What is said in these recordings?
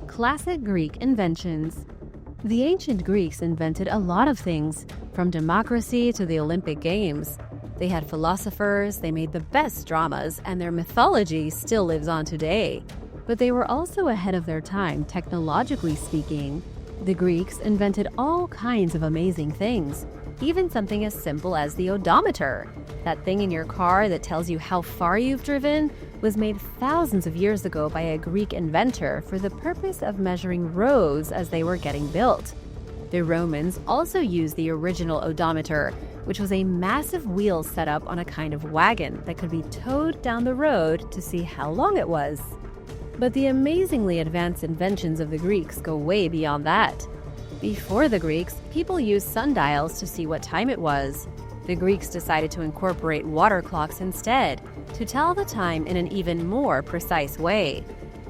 Classic Greek inventions. The ancient Greeks invented a lot of things, from democracy to the Olympic Games. They had philosophers, they made the best dramas, and their mythology still lives on today. But they were also ahead of their time, technologically speaking. The Greeks invented all kinds of amazing things, even something as simple as the odometer. That thing in your car that tells you how far you've driven was made thousands of years ago by a Greek inventor for the purpose of measuring roads as they were getting built. The Romans also used the original odometer, which was a massive wheel set up on a kind of wagon that could be towed down the road to see how long it was. But the amazingly advanced inventions of the Greeks go way beyond that. Before the Greeks, people used sundials to see what time it was. The Greeks decided to incorporate water clocks instead, to tell the time in an even more precise way.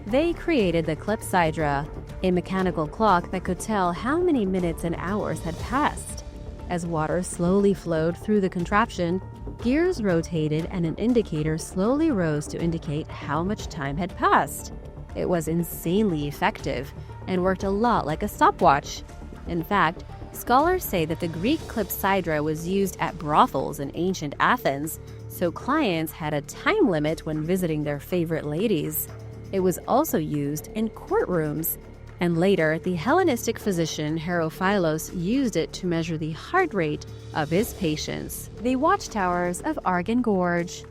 They created the clepsydra, a mechanical clock that could tell how many minutes and hours had passed. As water slowly flowed through the contraption, gears rotated and an indicator slowly rose to indicate how much time had passed. It was insanely effective and worked a lot like a stopwatch. In fact, scholars say that the Greek clepsydra was used at brothels in ancient Athens, so clients had a time limit when visiting their favorite ladies. It was also used in courtrooms, and later the Hellenistic physician Herophilos used it to measure the heart rate of his patients. The watchtowers of Argon Gorge.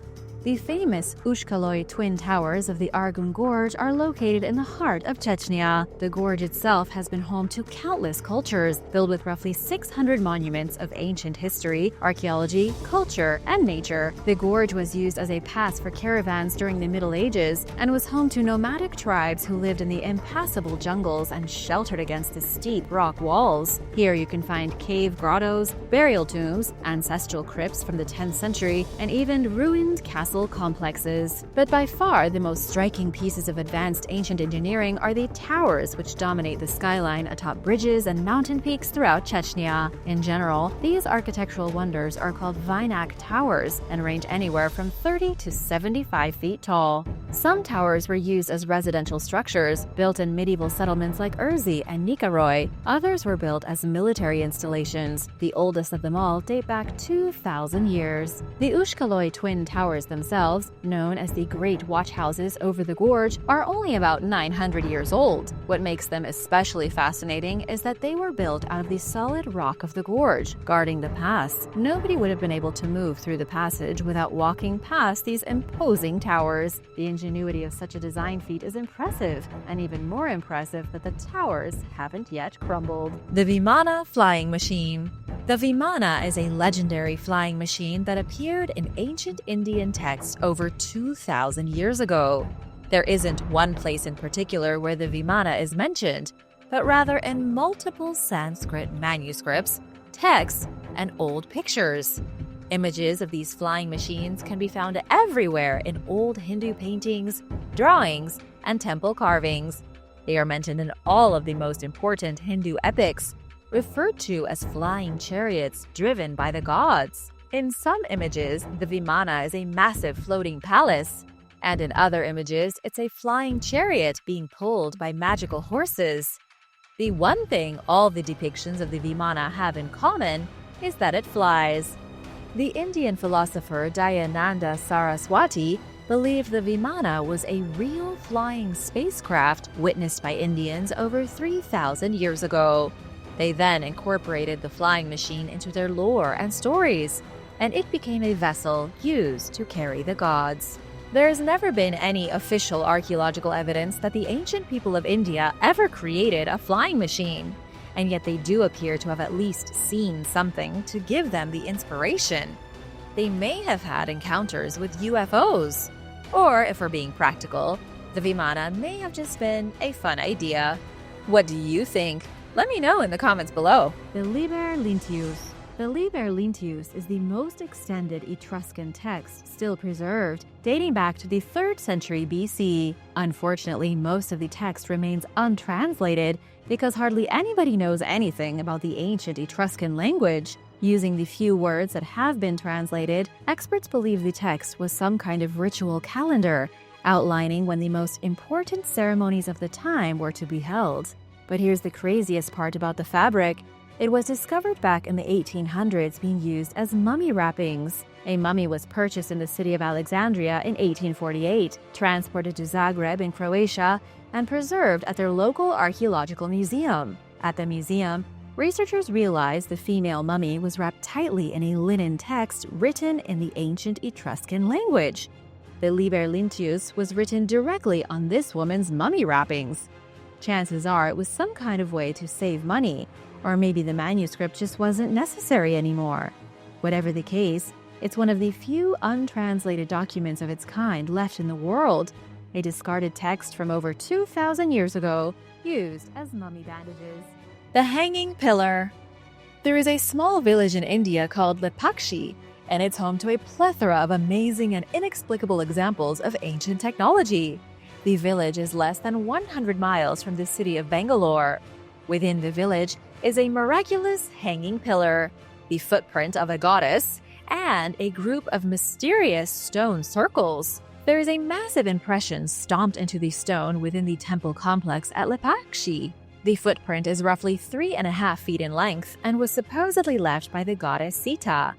The famous Ushkaloi twin towers of the Argon Gorge are located in the heart of Chechnya. The gorge itself has been home to countless cultures, filled with roughly 600 monuments of ancient history, archaeology, culture, and nature. The gorge was used as a pass for caravans during the Middle Ages and was home to nomadic tribes who lived in the impassable jungles and sheltered against the steep rock walls. Here you can find cave grottos, burial tombs, ancestral crypts from the 10th century, and even ruined castle complexes. But by far the most striking pieces of advanced ancient engineering are the towers, which dominate the skyline atop bridges and mountain peaks throughout Chechnya. In general, these architectural wonders are called Vinak towers and range anywhere from 30 to 75 feet tall. Some towers were used as residential structures, built in medieval settlements like Urzi and Nikaroi. Others were built as military installations. The oldest of them all date back 2,000 years. The Ushkaloi twin towers themselves, known as the Great Watchhouses over the gorge, are only about 900 years old. What makes them especially fascinating is that they were built out of the solid rock of the gorge, guarding the pass. Nobody would have been able to move through the passage without walking past these imposing towers. The ingenuity of such a design feat is impressive, and even more impressive that the towers haven't yet crumbled. The Vimana flying machine. The Vimana is a legendary flying machine that appeared in ancient Indian texts over 2,000 years ago. There isn't one place in particular where the Vimana is mentioned, but rather in multiple Sanskrit manuscripts, texts, and old pictures. Images of these flying machines can be found everywhere in old Hindu paintings, drawings, and temple carvings. They are mentioned in all of the most important Hindu epics, referred to as flying chariots driven by the gods. In some images, the Vimana is a massive floating palace, and in other images, it's a flying chariot being pulled by magical horses. The one thing all the depictions of the Vimana have in common is that it flies. The Indian philosopher Dayananda Saraswati believed the Vimana was a real flying spacecraft witnessed by Indians over 3,000 years ago. They then incorporated the flying machine into their lore and stories, and it became a vessel used to carry the gods. There has never been any official archaeological evidence that the ancient people of India ever created a flying machine, and yet they do appear to have at least seen something to give them the inspiration. They may have had encounters with UFOs, or if we're being practical, the Vimana may have just been a fun idea. What do you think? Let me know in the comments below. The Liber Linteus. The Liber Linteus is the most extended Etruscan text still preserved, dating back to the 3rd century BC. Unfortunately, most of the text remains untranslated because hardly anybody knows anything about the ancient Etruscan language. Using the few words that have been translated, experts believe the text was some kind of ritual calendar, outlining when the most important ceremonies of the time were to be held. But here's the craziest part about the fabric. It was discovered back in the 1800s being used as mummy wrappings. A mummy was purchased in the city of Alexandria in 1848, transported to Zagreb in Croatia, and preserved at their local archaeological museum. At the museum, researchers realized the female mummy was wrapped tightly in a linen text written in the ancient Etruscan language. The Liber Linteus was written directly on this woman's mummy wrappings. Chances are it was some kind of way to save money, or maybe the manuscript just wasn't necessary anymore. Whatever the case, it's one of the few untranslated documents of its kind left in the world, a discarded text from over 2,000 years ago, used as mummy bandages. The Hanging Pillar. There is a small village in India called Lipakshi, and it's home to a plethora of amazing and inexplicable examples of ancient technology. The village is less than 100 miles from the city of Bangalore. Within the village is a miraculous hanging pillar, the footprint of a goddess, and a group of mysterious stone circles. There is a massive impression stomped into the stone within the temple complex at Lipakshi. The footprint is roughly 3.5 feet in length and was supposedly left by the goddess Sita.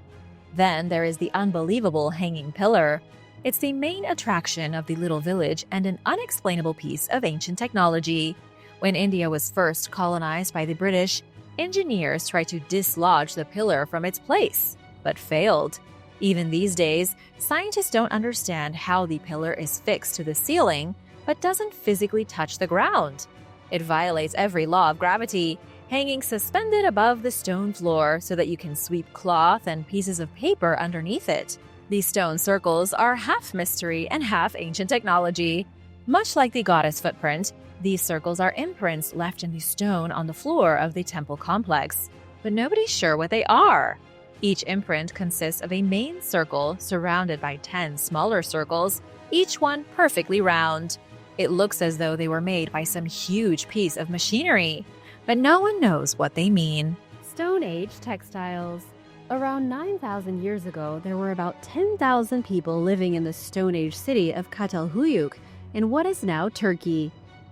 Then there is the unbelievable hanging pillar. It's the main attraction of the little village and an unexplainable piece of ancient technology. When India was first colonized by the British, engineers tried to dislodge the pillar from its place, but failed. Even these days, scientists don't understand how the pillar is fixed to the ceiling, but doesn't physically touch the ground. It violates every law of gravity, hanging suspended above the stone floor so that you can sweep cloth and pieces of paper underneath it. These stone circles are half mystery and half ancient technology. Much like the goddess footprint, these circles are imprints left in the stone on the floor of the temple complex, but nobody's sure what they are. Each imprint consists of a main circle surrounded by 10 smaller circles, each one perfectly round. It looks as though they were made by some huge piece of machinery, but no one knows what they mean. Stone Age textiles. Around 9,000 years ago, there were about 10,000 people living in the Stone Age city of Çatalhöyük in what is now Turkey.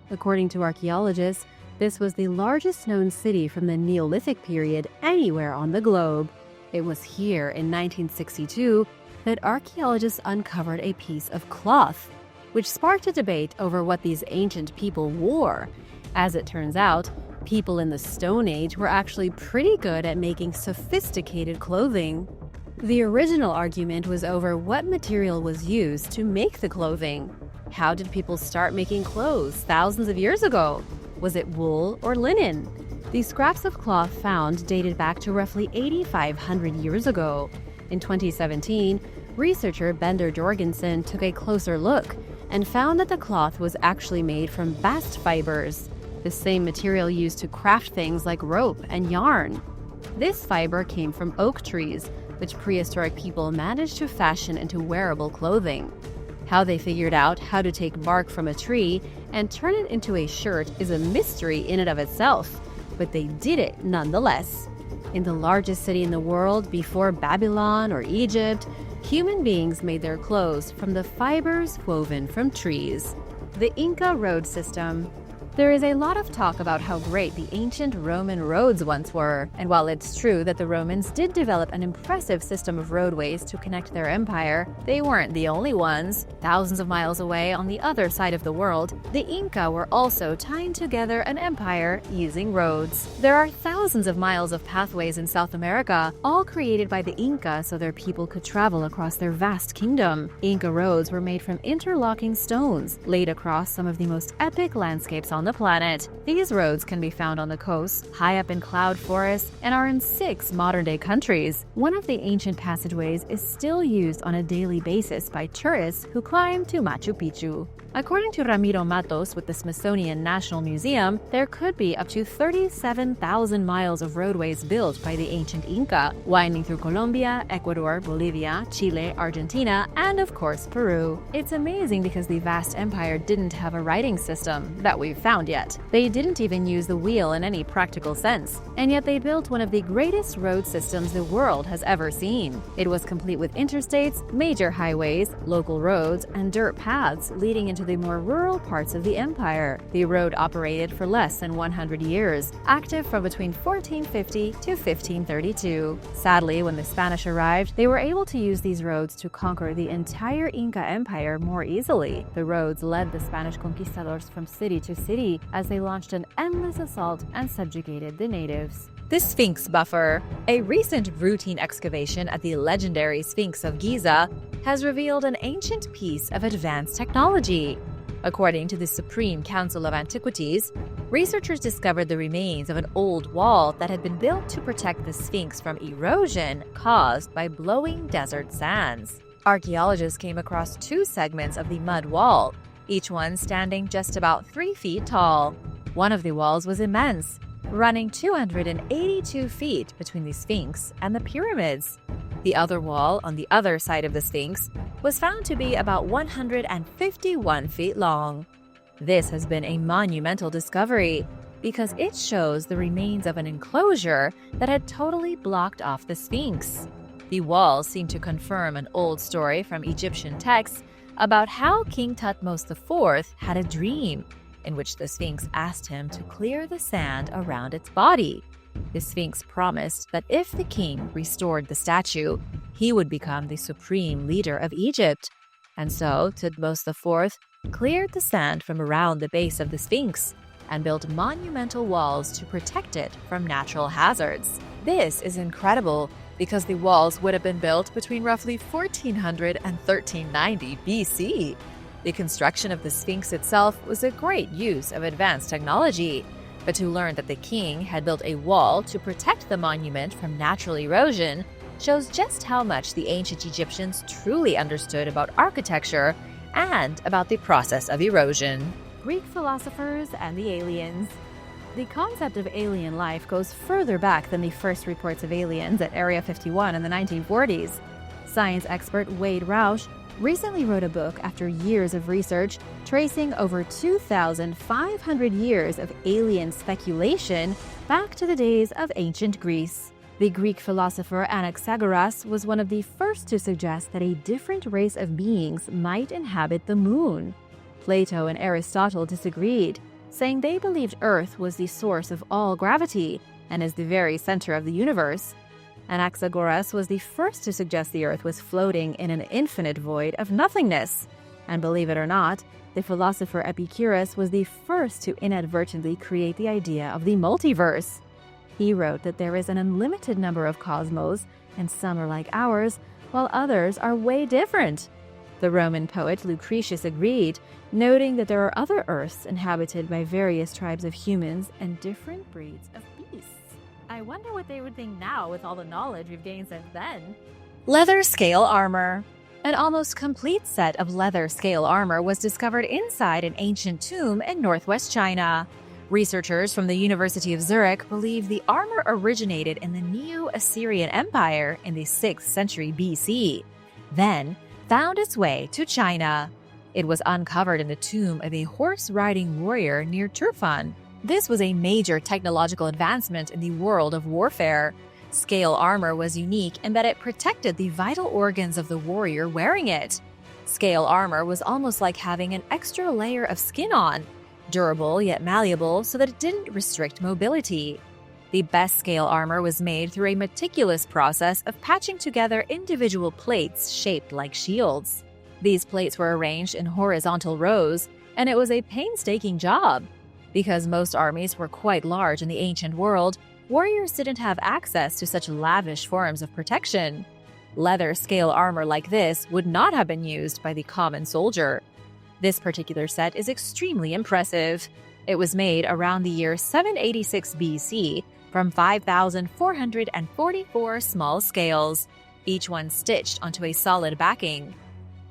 According to archaeologists, this was the largest known city from the Neolithic period anywhere on the globe. It was here in 1962 that archaeologists uncovered a piece of cloth, which sparked a debate over what these ancient people wore. As it turns out, people in the Stone Age were actually pretty good at making sophisticated clothing. The original argument was over what material was used to make the clothing. How did people start making clothes thousands of years ago? Was it wool or linen? The scraps of cloth found dated back to roughly 8,500 years ago. In 2017, researcher Bender Jorgensen took a closer look and found that the cloth was actually made from bast fibers, the same material used to craft things like rope and yarn. This fiber came from oak trees, which prehistoric people managed to fashion into wearable clothing. How they figured out how to take bark from a tree and turn it into a shirt is a mystery in and of itself, but they did it nonetheless. In the largest city in the world before Babylon or Egypt, human beings made their clothes from the fibers woven from trees. The Inca road system. There is a lot of talk about how great the ancient Roman roads once were, and while it's true that the Romans did develop an impressive system of roadways to connect their empire, they weren't the only ones. Thousands of miles away on the other side of the world, the Inca were also tying together an empire using roads. There are thousands of miles of pathways in South America, all created by the Inca so their people could travel across their vast kingdom. Inca roads were made from interlocking stones, laid across some of the most epic landscapes on the planet. These roads can be found on the coast, high up in cloud forests, and are in 6 modern-day countries. One of the ancient passageways is still used on a daily basis by tourists who climb to Machu Picchu. According to Ramiro Matos with the Smithsonian National Museum, there could be up to 37,000 miles of roadways built by the ancient Inca, winding through Colombia, Ecuador, Bolivia, Chile, Argentina, and of course Peru. It's amazing because the vast empire didn't have a writing system that we've found yet. They didn't even use the wheel in any practical sense, and yet they built one of the greatest road systems the world has ever seen. It was complete with interstates, major highways, local roads, and dirt paths leading into the more rural parts of the empire. The road operated for less than 100 years, active from between 1450 to 1532. Sadly, when the Spanish arrived, they were able to use these roads to conquer the entire Inca Empire more easily. The roads led the Spanish conquistadors from city to city as they launched an endless assault and subjugated the natives. The Sphinx Buffer, a recent routine excavation at the legendary Sphinx of Giza, has revealed an ancient piece of advanced technology. According to the Supreme Council of Antiquities, researchers discovered the remains of an old wall that had been built to protect the Sphinx from erosion caused by blowing desert sands. Archaeologists came across two segments of the mud wall, each one standing just about 3 feet tall. One of the walls was immense, running 282 feet between the Sphinx and the pyramids. The other wall on the other side of the Sphinx was found to be about 151 feet long. This has been a monumental discovery because it shows the remains of an enclosure that had totally blocked off the Sphinx. The walls seem to confirm an old story from Egyptian texts about how King Thutmose IV had a dream in which the Sphinx asked him to clear the sand around its body. The Sphinx promised that if the king restored the statue, he would become the supreme leader of Egypt. And so Thutmose IV cleared the sand from around the base of the Sphinx and built monumental walls to protect it from natural hazards. This is incredible because the walls would have been built between roughly 1400 and 1390 BC. The construction of the Sphinx itself was a great use of advanced technology, but to learn that the king had built a wall to protect the monument from natural erosion shows just how much the ancient Egyptians truly understood about architecture and about the process of erosion. Greek philosophers and the aliens. The concept of alien life goes further back than the first reports of aliens at Area 51 in the 1940s. Science expert Wade Rausch recently wrote a book after years of research tracing over 2,500 years of alien speculation back to the days of ancient Greece. The Greek philosopher Anaxagoras was one of the first to suggest that a different race of beings might inhabit the moon. Plato and Aristotle disagreed, saying they believed Earth was the source of all gravity and is the very center of the universe. Anaxagoras was the first to suggest the Earth was floating in an infinite void of nothingness. And believe it or not, the philosopher Epicurus was the first to inadvertently create the idea of the multiverse. He wrote that there is an unlimited number of cosmos, and some are like ours, while others are way different. The Roman poet Lucretius agreed, noting that there are other Earths inhabited by various tribes of humans and different breeds of beasts. I wonder what they would think now with all the knowledge we've gained since then. Leather scale armor. An almost complete set of leather scale armor was discovered inside an ancient tomb in northwest China. Researchers from the University of Zurich believe the armor originated in the Neo-Assyrian Empire in the 6th century BC, then found its way to China. It was uncovered in the tomb of a horse-riding warrior near Turfan. This was a major technological advancement in the world of warfare. Scale armor was unique in that it protected the vital organs of the warrior wearing it. Scale armor was almost like having an extra layer of skin on, durable yet malleable so that it didn't restrict mobility. The best scale armor was made through a meticulous process of patching together individual plates shaped like shields. These plates were arranged in horizontal rows, and it was a painstaking job. Because most armies were quite large in the ancient world, warriors didn't have access to such lavish forms of protection. Leather scale armor like this would not have been used by the common soldier. This particular set is extremely impressive. It was made around the year 786 BC from 5,444 small scales, each one stitched onto a solid backing.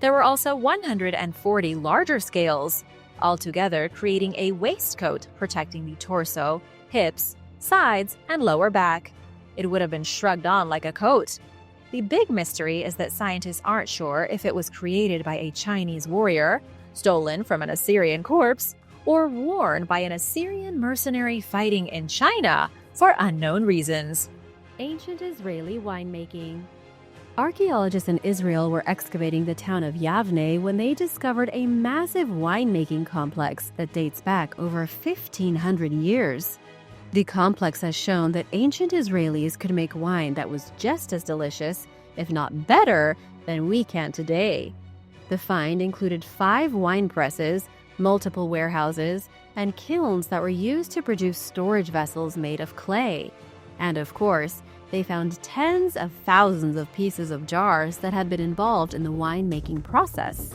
There were also 140 larger scales, altogether creating a waistcoat protecting the torso, hips, sides, and lower back. It would have been shrugged on like a coat. The big mystery is that scientists aren't sure if it was created by a Chinese warrior, stolen from an Assyrian corpse, or worn by an Assyrian mercenary fighting in China for unknown reasons. Ancient Israeli winemaking. Archaeologists in Israel were excavating the town of Yavne when they discovered a massive winemaking complex that dates back over 1,500 years. The complex has shown that ancient Israelis could make wine that was just as delicious, if not better, than we can today. The find included 5 wine presses, multiple warehouses, and kilns that were used to produce storage vessels made of clay. And of course, they found tens of thousands of pieces of jars that had been involved in the winemaking process.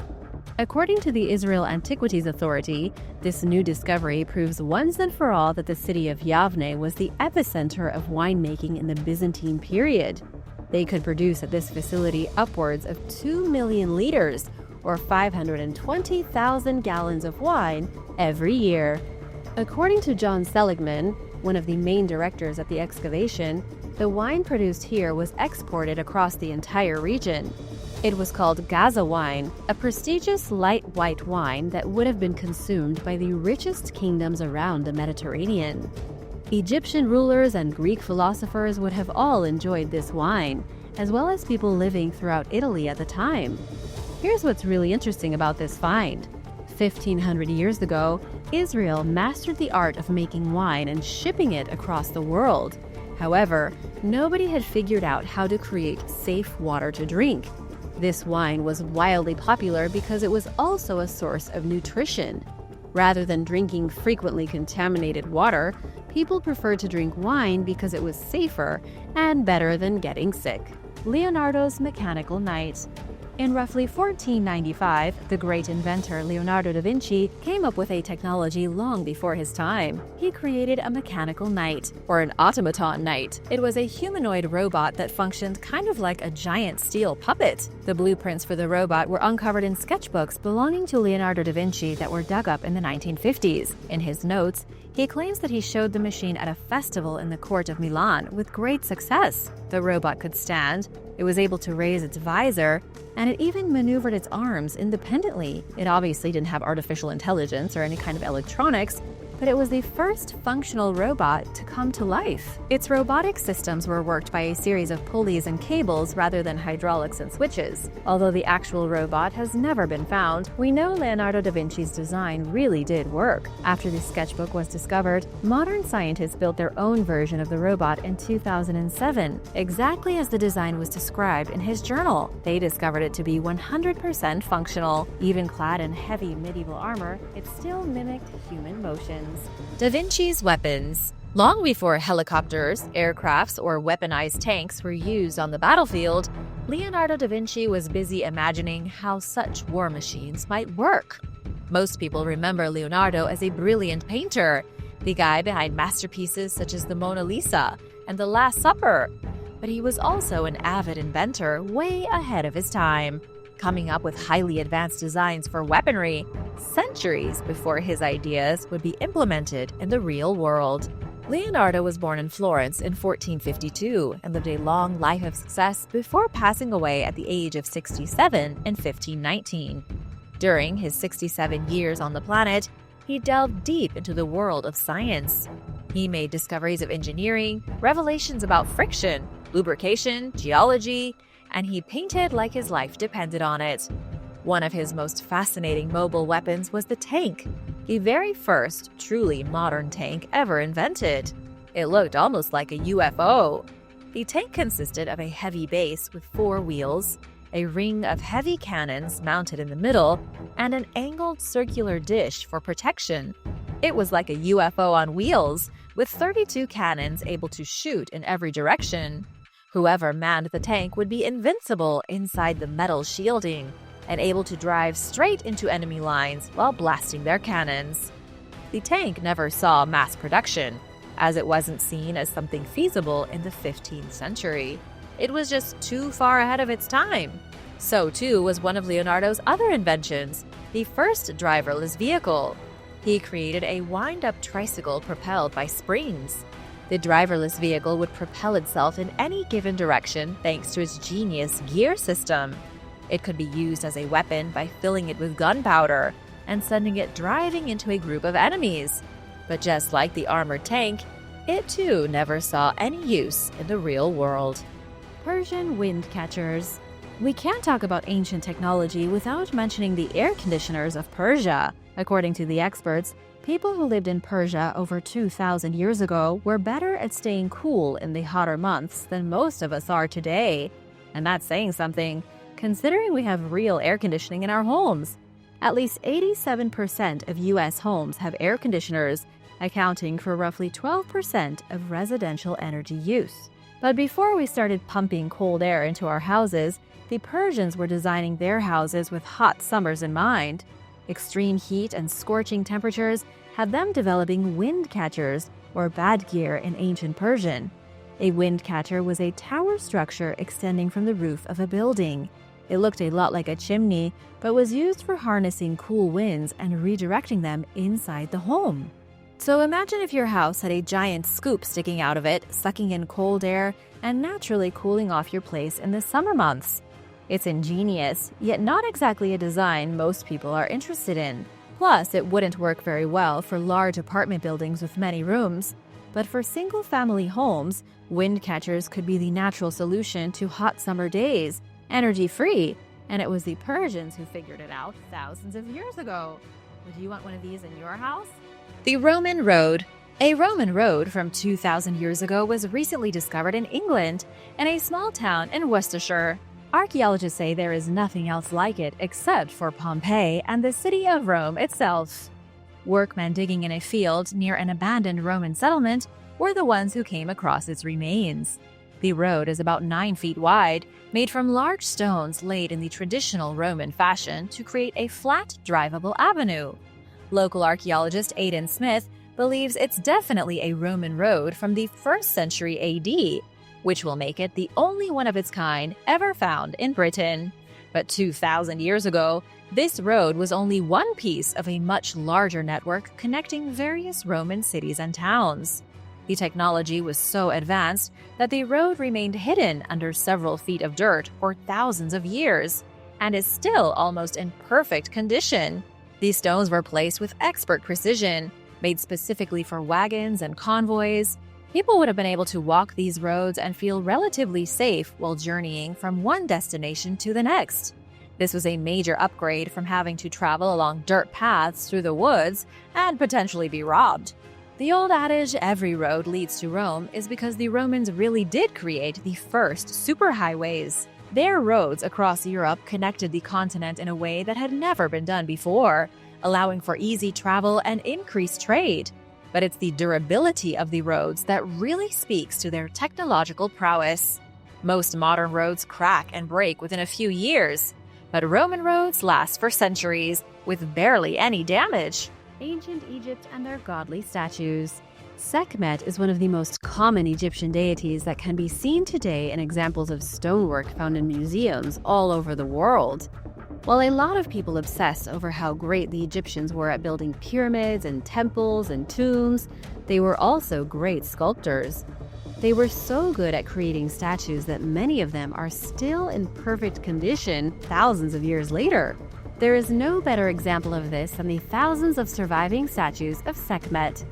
According to the Israel Antiquities Authority, this new discovery proves once and for all that the city of Yavne was the epicenter of winemaking in the Byzantine period. They could produce at this facility upwards of 2 million liters, or 520,000 gallons of wine every year. According to John Seligman, one of the main directors at the excavation, the wine produced here was exported across the entire region. It was called Gaza wine, a prestigious light white wine that would have been consumed by the richest kingdoms around the Mediterranean. Egyptian rulers and Greek philosophers would have all enjoyed this wine, as well as people living throughout Italy at the time. Here's what's really interesting about this find. 1,500 years ago, Israel mastered the art of making wine and shipping it across the world. However, nobody had figured out how to create safe water to drink. This wine was wildly popular because it was also a source of nutrition. Rather than drinking frequently contaminated water, people preferred to drink wine because it was safer and better than getting sick. Leonardo's mechanical knight. In roughly 1495, the great inventor Leonardo da Vinci came up with a technology long before his time. He created a mechanical knight, or an automaton knight. It was a humanoid robot that functioned kind of like a giant steel puppet. The blueprints for the robot were uncovered in sketchbooks belonging to Leonardo da Vinci that were dug up in the 1950s. In his notes, he claims that he showed the machine at a festival in the court of Milan with great success. The robot could stand, it was able to raise its visor, and it even maneuvered its arms independently. It obviously didn't have artificial intelligence or any kind of electronics, but it was the first functional robot to come to life. Its robotic systems were worked by a series of pulleys and cables rather than hydraulics and switches. Although the actual robot has never been found, we know Leonardo da Vinci's design really did work. After the sketchbook was discovered, modern scientists built their own version of the robot in 2007, exactly as the design was described in his journal. They discovered it to be 100% functional. Even clad in heavy medieval armor, it still mimicked human motions. Da Vinci's weapons. Long before helicopters, aircrafts, or weaponized tanks were used on the battlefield, Leonardo da Vinci was busy imagining how such war machines might work. Most people remember Leonardo as a brilliant painter, the guy behind masterpieces such as the Mona Lisa and The Last Supper. But he was also an avid inventor way ahead of his time, coming up with highly advanced designs for weaponry centuries before his ideas would be implemented in the real world. Leonardo was born in Florence in 1452 and lived a long life of success before passing away at the age of 67 in 1519. During his 67 years on the planet, he delved deep into the world of science. He made discoveries of engineering, revelations about friction, lubrication, geology, and he painted like his life depended on it. One of his most fascinating mobile weapons was the tank, the very first truly modern tank ever invented. It looked almost like a UFO. The tank consisted of a heavy base with 4 wheels, a ring of heavy cannons mounted in the middle, and an angled circular dish for protection. It was like a UFO on wheels, with 32 cannons able to shoot in every direction. Whoever manned the tank would be invincible inside the metal shielding and able to drive straight into enemy lines while blasting their cannons. The tank never saw mass production, as it wasn't seen as something feasible in the 15th century. It was just too far ahead of its time. So too was one of Leonardo's other inventions, the first driverless vehicle. He created a wind-up tricycle propelled by springs. The driverless vehicle would propel itself in any given direction thanks to its genius gear system. It could be used as a weapon by filling it with gunpowder and sending it driving into a group of enemies. But just like the armored tank, it too never saw any use in the real world. Persian wind catchers. We can't talk about ancient technology without mentioning the air conditioners of Persia. According to the experts, people who lived in Persia over 2,000 years ago were better at staying cool in the hotter months than most of us are today. And that's saying something, considering we have real air conditioning in our homes. At least 87% of U.S. homes have air conditioners, accounting for roughly 12% of residential energy use. But before we started pumping cold air into our houses, the Persians were designing their houses with hot summers in mind. Extreme heat and scorching temperatures had them developing wind catchers, or badgear in ancient Persian. A wind catcher was a tower structure extending from the roof of a building. It looked a lot like a chimney, but was used for harnessing cool winds and redirecting them inside the home. So imagine if your house had a giant scoop sticking out of it, sucking in cold air and naturally cooling off your place in the summer months. It's ingenious, yet not exactly a design most people are interested in. Plus, it wouldn't work very well for large apartment buildings with many rooms. But for single-family homes, wind catchers could be the natural solution to hot summer days, energy-free, and it was the Persians who figured it out thousands of years ago. Would you want one of these in your house? The Roman Road. A Roman road from 2,000 years ago was recently discovered in England, in a small town in Worcestershire. Archaeologists say there is nothing else like it except for Pompeii and the city of Rome itself. Workmen digging in a field near an abandoned Roman settlement were the ones who came across its remains. The road is about 9 feet wide, made from large stones laid in the traditional Roman fashion to create a flat, drivable avenue. Local archaeologist Aidan Smith believes it's definitely a Roman road from the 1st century AD, which will make it the only one of its kind ever found in Britain. But 2,000 years ago, this road was only one piece of a much larger network connecting various Roman cities and towns. The technology was so advanced that the road remained hidden under several feet of dirt for thousands of years, and is still almost in perfect condition. These stones were placed with expert precision, made specifically for wagons and convoys. People would have been able to walk these roads and feel relatively safe while journeying from one destination to the next. This was a major upgrade from having to travel along dirt paths through the woods and potentially be robbed. The old adage, every road leads to Rome, is because the Romans really did create the first superhighways. Their roads across Europe connected the continent in a way that had never been done before, allowing for easy travel and increased trade. But it's the durability of the roads that really speaks to their technological prowess. Most modern roads crack and break within a few years, but Roman roads last for centuries with barely any damage. Ancient Egypt and their godly statues. Sekhmet is one of the most common Egyptian deities that can be seen today in examples of stonework found in museums all over the world. While a lot of people obsess over how great the Egyptians were at building pyramids and temples and tombs, they were also great sculptors. They were so good at creating statues that many of them are still in perfect condition thousands of years later. There is no better example of this than the thousands of surviving statues of Sekhmet.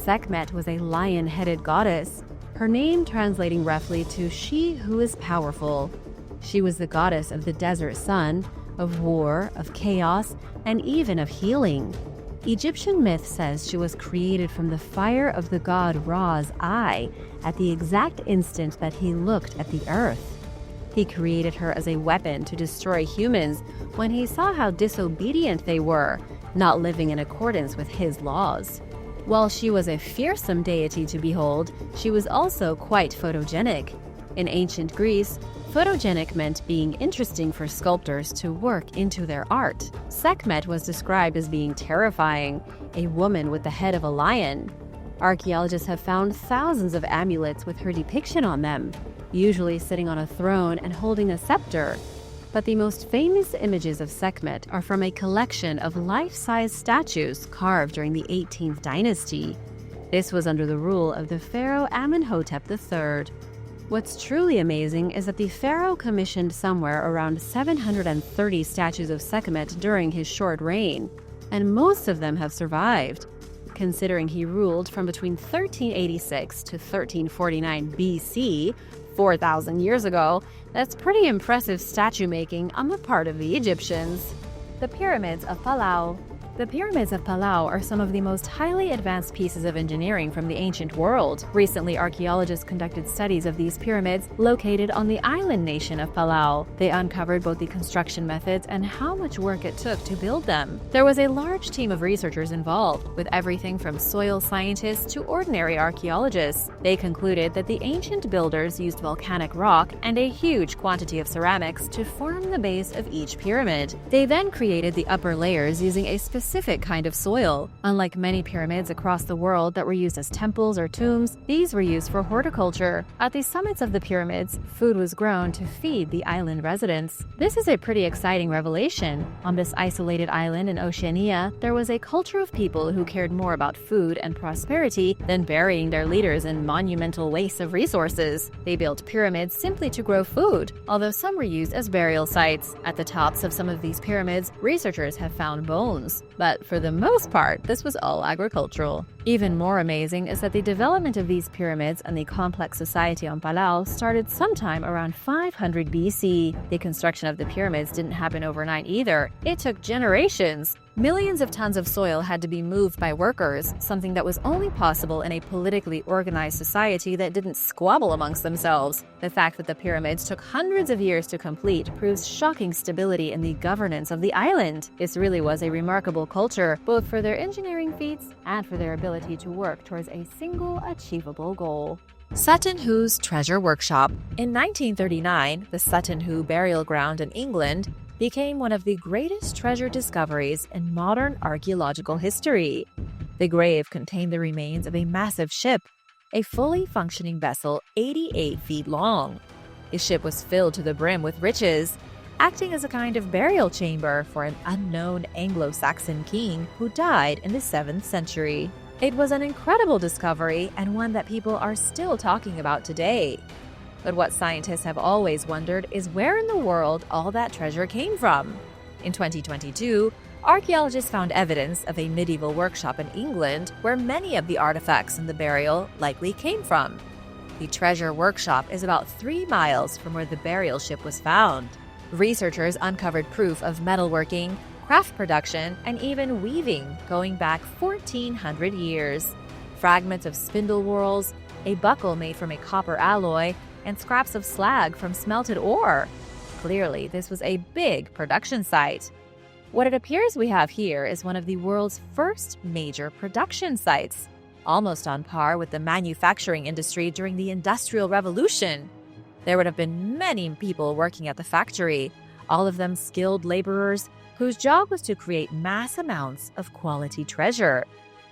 Sekhmet was a lion-headed goddess, her name translating roughly to "she who is powerful." She was the goddess of the desert sun, of war, of chaos, and even of healing. Egyptian myth says she was created from the fire of the god Ra's eye at the exact instant that he looked at the earth. He created her as a weapon to destroy humans when he saw how disobedient they were, not living in accordance with his laws. While she was a fearsome deity to behold, she was also quite photogenic. In ancient Greece, photogenic meant being interesting for sculptors to work into their art. Sekhmet was described as being terrifying, a woman with the head of a lion. Archaeologists have found thousands of amulets with her depiction on them, usually sitting on a throne and holding a scepter. But the most famous images of Sekhmet are from a collection of life-size statues carved during the 18th dynasty. This was under the rule of the pharaoh Amenhotep III. What's truly amazing is that the pharaoh commissioned somewhere around 730 statues of Sekhmet during his short reign, and most of them have survived. Considering he ruled from between 1386 to 1349 BC, 4,000 years ago, that's pretty impressive statue making on the part of the Egyptians. The Pyramids of Palau. The Pyramids of Palau are some of the most highly advanced pieces of engineering from the ancient world. Recently, archaeologists conducted studies of these pyramids located on the island nation of Palau. They uncovered both the construction methods and how much work it took to build them. There was a large team of researchers involved, with everything from soil scientists to ordinary archaeologists. They concluded that the ancient builders used volcanic rock and a huge quantity of ceramics to form the base of each pyramid. They then created the upper layers using a specific kind of soil. Unlike many pyramids across the world that were used as temples or tombs, these were used for horticulture. At the summits of the pyramids, food was grown to feed the island residents. This is a pretty exciting revelation. On this isolated island in Oceania, there was a culture of people who cared more about food and prosperity than burying their leaders in monumental wastes of resources. They built pyramids simply to grow food, although some were used as burial sites. At the tops of some of these pyramids, researchers have found bones. But for the most part, this was all agricultural. Even more amazing is that the development of these pyramids and the complex society on Palau started sometime around 500 BC. The construction of the pyramids didn't happen overnight either. It took generations. Millions of tons of soil had to be moved by workers, something that was only possible in a politically organized society that didn't squabble amongst themselves. The fact that the pyramids took hundreds of years to complete proves shocking stability in the governance of the island. This really was a remarkable culture, both for their engineering feats and for their ability to work towards a single achievable goal. Sutton Hoo's treasure workshop. In 1939, the Sutton Hoo burial ground in England became one of the greatest treasure discoveries in modern archaeological history. The grave contained the remains of a massive ship, a fully functioning vessel 88 feet long. The ship was filled to the brim with riches, acting as a kind of burial chamber for an unknown Anglo-Saxon king who died in the 7th century. It was an incredible discovery and one that people are still talking about today. But what scientists have always wondered is where in the world all that treasure came from. In 2022, archaeologists found evidence of a medieval workshop in England where many of the artifacts in the burial likely came from. The treasure workshop is about 3 miles from where the burial ship was found. Researchers uncovered proof of metalworking, craft production, and even weaving going back 1,400 years. Fragments of spindle whorls, a buckle made from a copper alloy, and scraps of slag from smelted ore. Clearly, this was a big production site. What it appears we have here is one of the world's first major production sites, almost on par with the manufacturing industry during the Industrial Revolution. There would have been many people working at the factory, all of them skilled laborers whose job was to create mass amounts of quality treasure.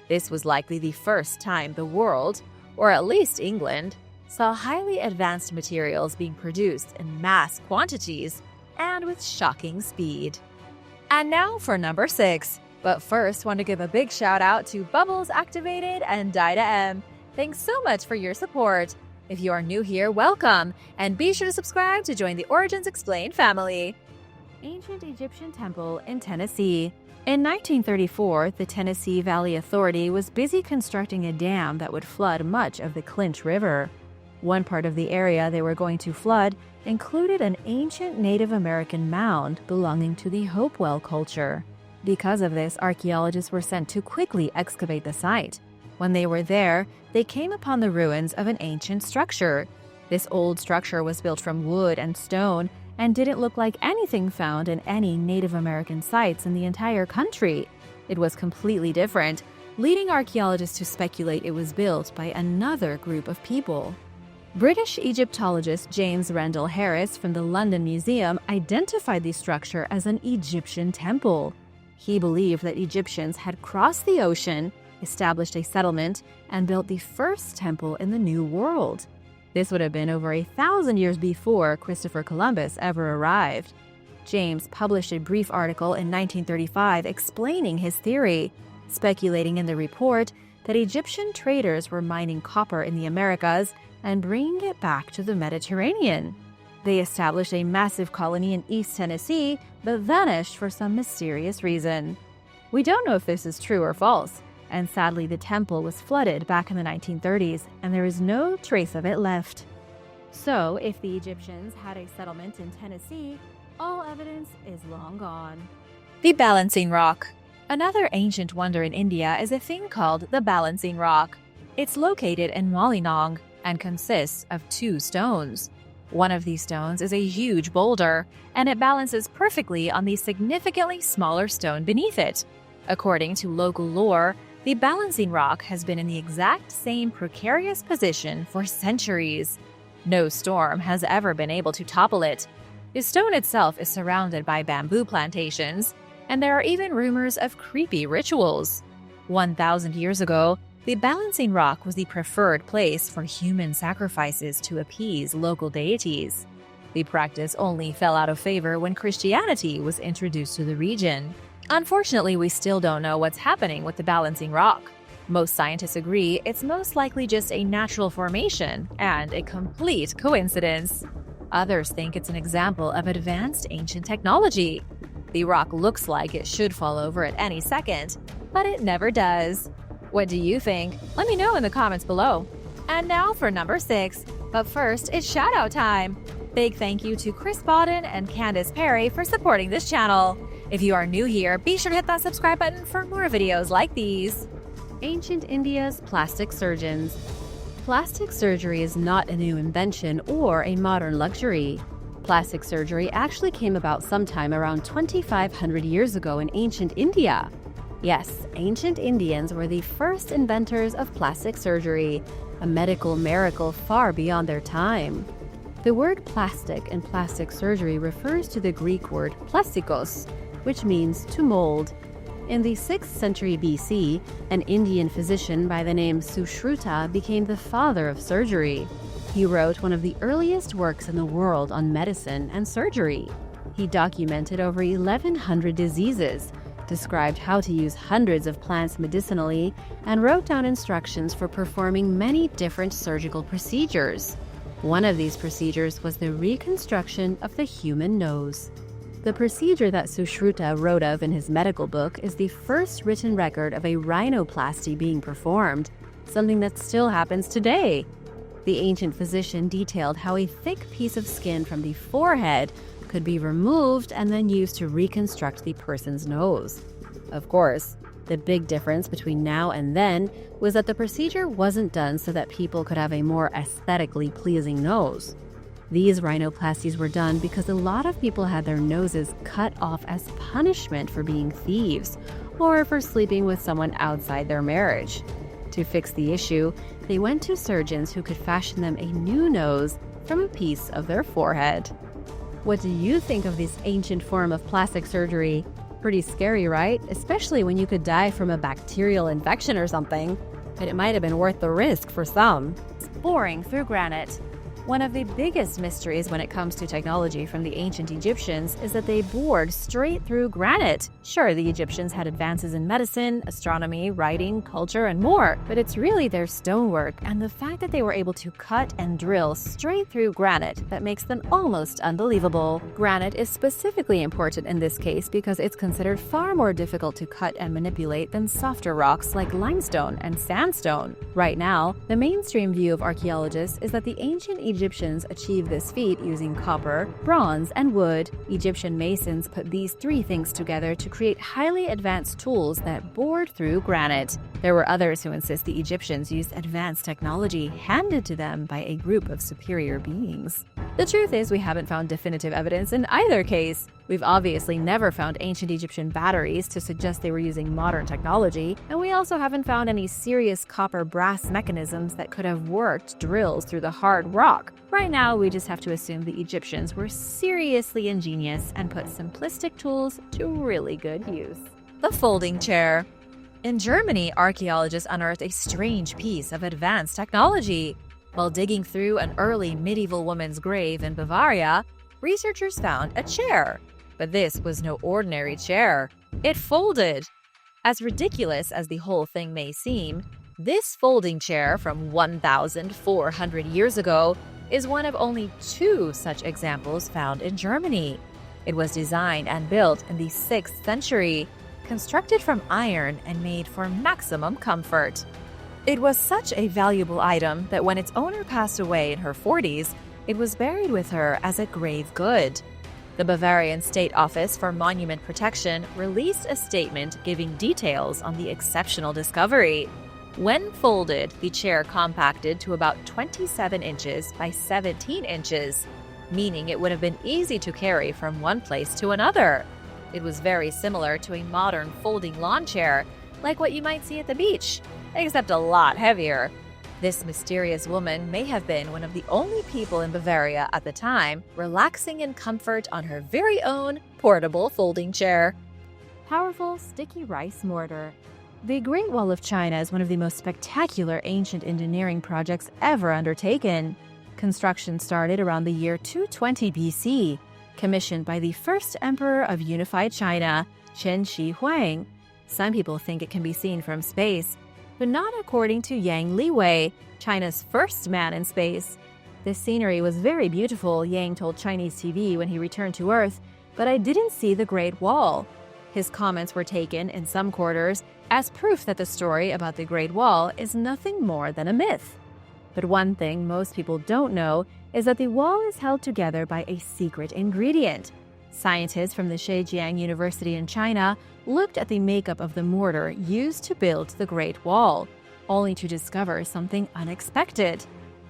This was likely the first time the world, or at least England, saw highly advanced materials being produced in mass quantities and with shocking speed. And now for number 6. But first, want to give a big shout out to Bubbles Activated and Dida M. Thanks so much for your support. If you are new here, welcome, and be sure to subscribe to join the Origins Explained family. Ancient Egyptian Temple in Tennessee. In 1934, the Tennessee Valley Authority was busy constructing a dam that would flood much of the Clinch River. One part of the area they were going to flood included an ancient Native American mound belonging to the Hopewell culture. Because of this, archaeologists were sent to quickly excavate the site. When they were there, they came upon the ruins of an ancient structure. This old structure was built from wood and stone and didn't look like anything found in any Native American sites in the entire country. It was completely different, leading archaeologists to speculate it was built by another group of people. British Egyptologist James Rendell Harris from the London Museum identified the structure as an Egyptian temple. He believed that Egyptians had crossed the ocean, established a settlement, and built the first temple in the New World. This would have been over 1,000 years before Christopher Columbus ever arrived. James published a brief article in 1935 explaining his theory, speculating in the report that Egyptian traders were mining copper in the Americas and bringing it back to the Mediterranean. They established a massive colony in East Tennessee, but vanished for some mysterious reason. We don't know if this is true or false, and sadly the temple was flooded back in the 1930s, and there is no trace of it left. So, if the Egyptians had a settlement in Tennessee, all evidence is long gone. The Balancing Rock. Another ancient wonder in India is a thing called the Balancing Rock. It's located in Malignong and consists of 2 stones. One of these stones is a huge boulder, and it balances perfectly on the significantly smaller stone beneath it. According to local lore, the Balancing Rock has been in the exact same precarious position for centuries. No storm has ever been able to topple it. The stone itself is surrounded by bamboo plantations, and there are even rumors of creepy rituals. 1,000 years ago, the Balancing Rock was the preferred place for human sacrifices to appease local deities. The practice only fell out of favor when Christianity was introduced to the region. Unfortunately, we still don't know what's happening with the Balancing Rock. Most scientists agree it's most likely just a natural formation and a complete coincidence. Others think it's an example of advanced ancient technology. The rock looks like it should fall over at any second, but it never does. What do you think? Let me know in the comments below. And now for number 6. But first, it's shout-out time. Big thank you to Chris Bodden and Candace Perry for supporting this channel. If you are new here, be sure to hit that subscribe button for more videos like these. Ancient India's plastic surgeons. Plastic surgery is not a new invention or a modern luxury. Plastic surgery actually came about sometime around 2,500 years ago in ancient India. Yes, ancient Indians were the first inventors of plastic surgery, a medical miracle far beyond their time. The word plastic and plastic surgery refers to the Greek word plastikos, which means to mold. In the 6th century BC, an Indian physician by the name Sushruta became the father of surgery. He wrote one of the earliest works in the world on medicine and surgery. He documented over 1,100 diseases, described how to use hundreds of plants medicinally, and wrote down instructions for performing many different surgical procedures. One of these procedures was the reconstruction of the human nose. The procedure that Sushruta wrote of in his medical book is the first written record of a rhinoplasty being performed, something that still happens today. The ancient physician detailed how a thick piece of skin from the forehead could be removed and then used to reconstruct the person's nose. Of course, the big difference between now and then was that the procedure wasn't done so that people could have a more aesthetically pleasing nose. These rhinoplasties were done because a lot of people had their noses cut off as punishment for being thieves or for sleeping with someone outside their marriage. To fix the issue, they went to surgeons who could fashion them a new nose from a piece of their forehead. What do you think of this ancient form of plastic surgery? Pretty scary, right? Especially when you could die from a bacterial infection or something. But it might have been worth the risk for some. Boring through granite. One of the biggest mysteries when it comes to technology from the ancient Egyptians is that they bored straight through granite. Sure, the Egyptians had advances in medicine, astronomy, writing, culture, and more, but it's really their stonework and the fact that they were able to cut and drill straight through granite that makes them almost unbelievable. Granite is specifically important in this case because it's considered far more difficult to cut and manipulate than softer rocks like limestone and sandstone. Right now, the mainstream view of archaeologists is that the ancient Egyptians achieved this feat using copper, bronze, and wood. Egyptian masons put these 3 things together to create highly advanced tools that bored through granite. There were others who insist the Egyptians used advanced technology handed to them by a group of superior beings. The truth is, we haven't found definitive evidence in either case. We've obviously never found ancient Egyptian batteries to suggest they were using modern technology, and we also haven't found any serious copper-brass mechanisms that could have worked drills through the hard rock. Right now, we just have to assume the Egyptians were seriously ingenious and put simplistic tools to really good use. The folding chair. In Germany, archaeologists unearthed a strange piece of advanced technology. While digging through an early medieval woman's grave in Bavaria, researchers found a chair. But this was no ordinary chair. It folded. As ridiculous as the whole thing may seem, this folding chair from 1,400 years ago is one of only 2 such examples found in Germany. It was designed and built in the 6th century, constructed from iron and made for maximum comfort. It was such a valuable item that when its owner passed away in her 40s, it was buried with her as a grave good. The Bavarian State Office for Monument Protection released a statement giving details on the exceptional discovery. When folded, the chair compacted to about 27 inches by 17 inches, meaning it would have been easy to carry from one place to another. It was very similar to a modern folding lawn chair, like what you might see at the beach, except a lot heavier. This mysterious woman may have been one of the only people in Bavaria at the time relaxing in comfort on her very own portable folding chair. Powerful sticky rice mortar. The Great Wall of China is one of the most spectacular ancient engineering projects ever undertaken. Construction started around the year 220 BC, commissioned by the first emperor of unified China, Qin Shi Huang. Some people think it can be seen from space, but not according to Yang Liwei, China's first man in space. The scenery was very beautiful, Yang told Chinese TV when he returned to Earth, but I didn't see the Great Wall. His comments were taken, in some quarters, as proof that the story about the Great Wall is nothing more than a myth. But one thing most people don't know is that the wall is held together by a secret ingredient. Scientists from the Zhejiang University in China looked at the makeup of the mortar used to build the Great Wall, only to discover something unexpected.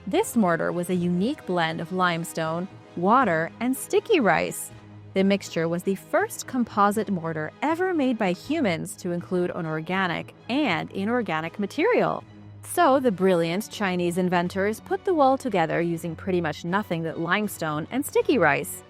This mortar was a unique blend of limestone, water, and sticky rice. The mixture was the first composite mortar ever made by humans to include an organic and inorganic material. So the brilliant Chinese inventors put the wall together using pretty much nothing but limestone and sticky rice.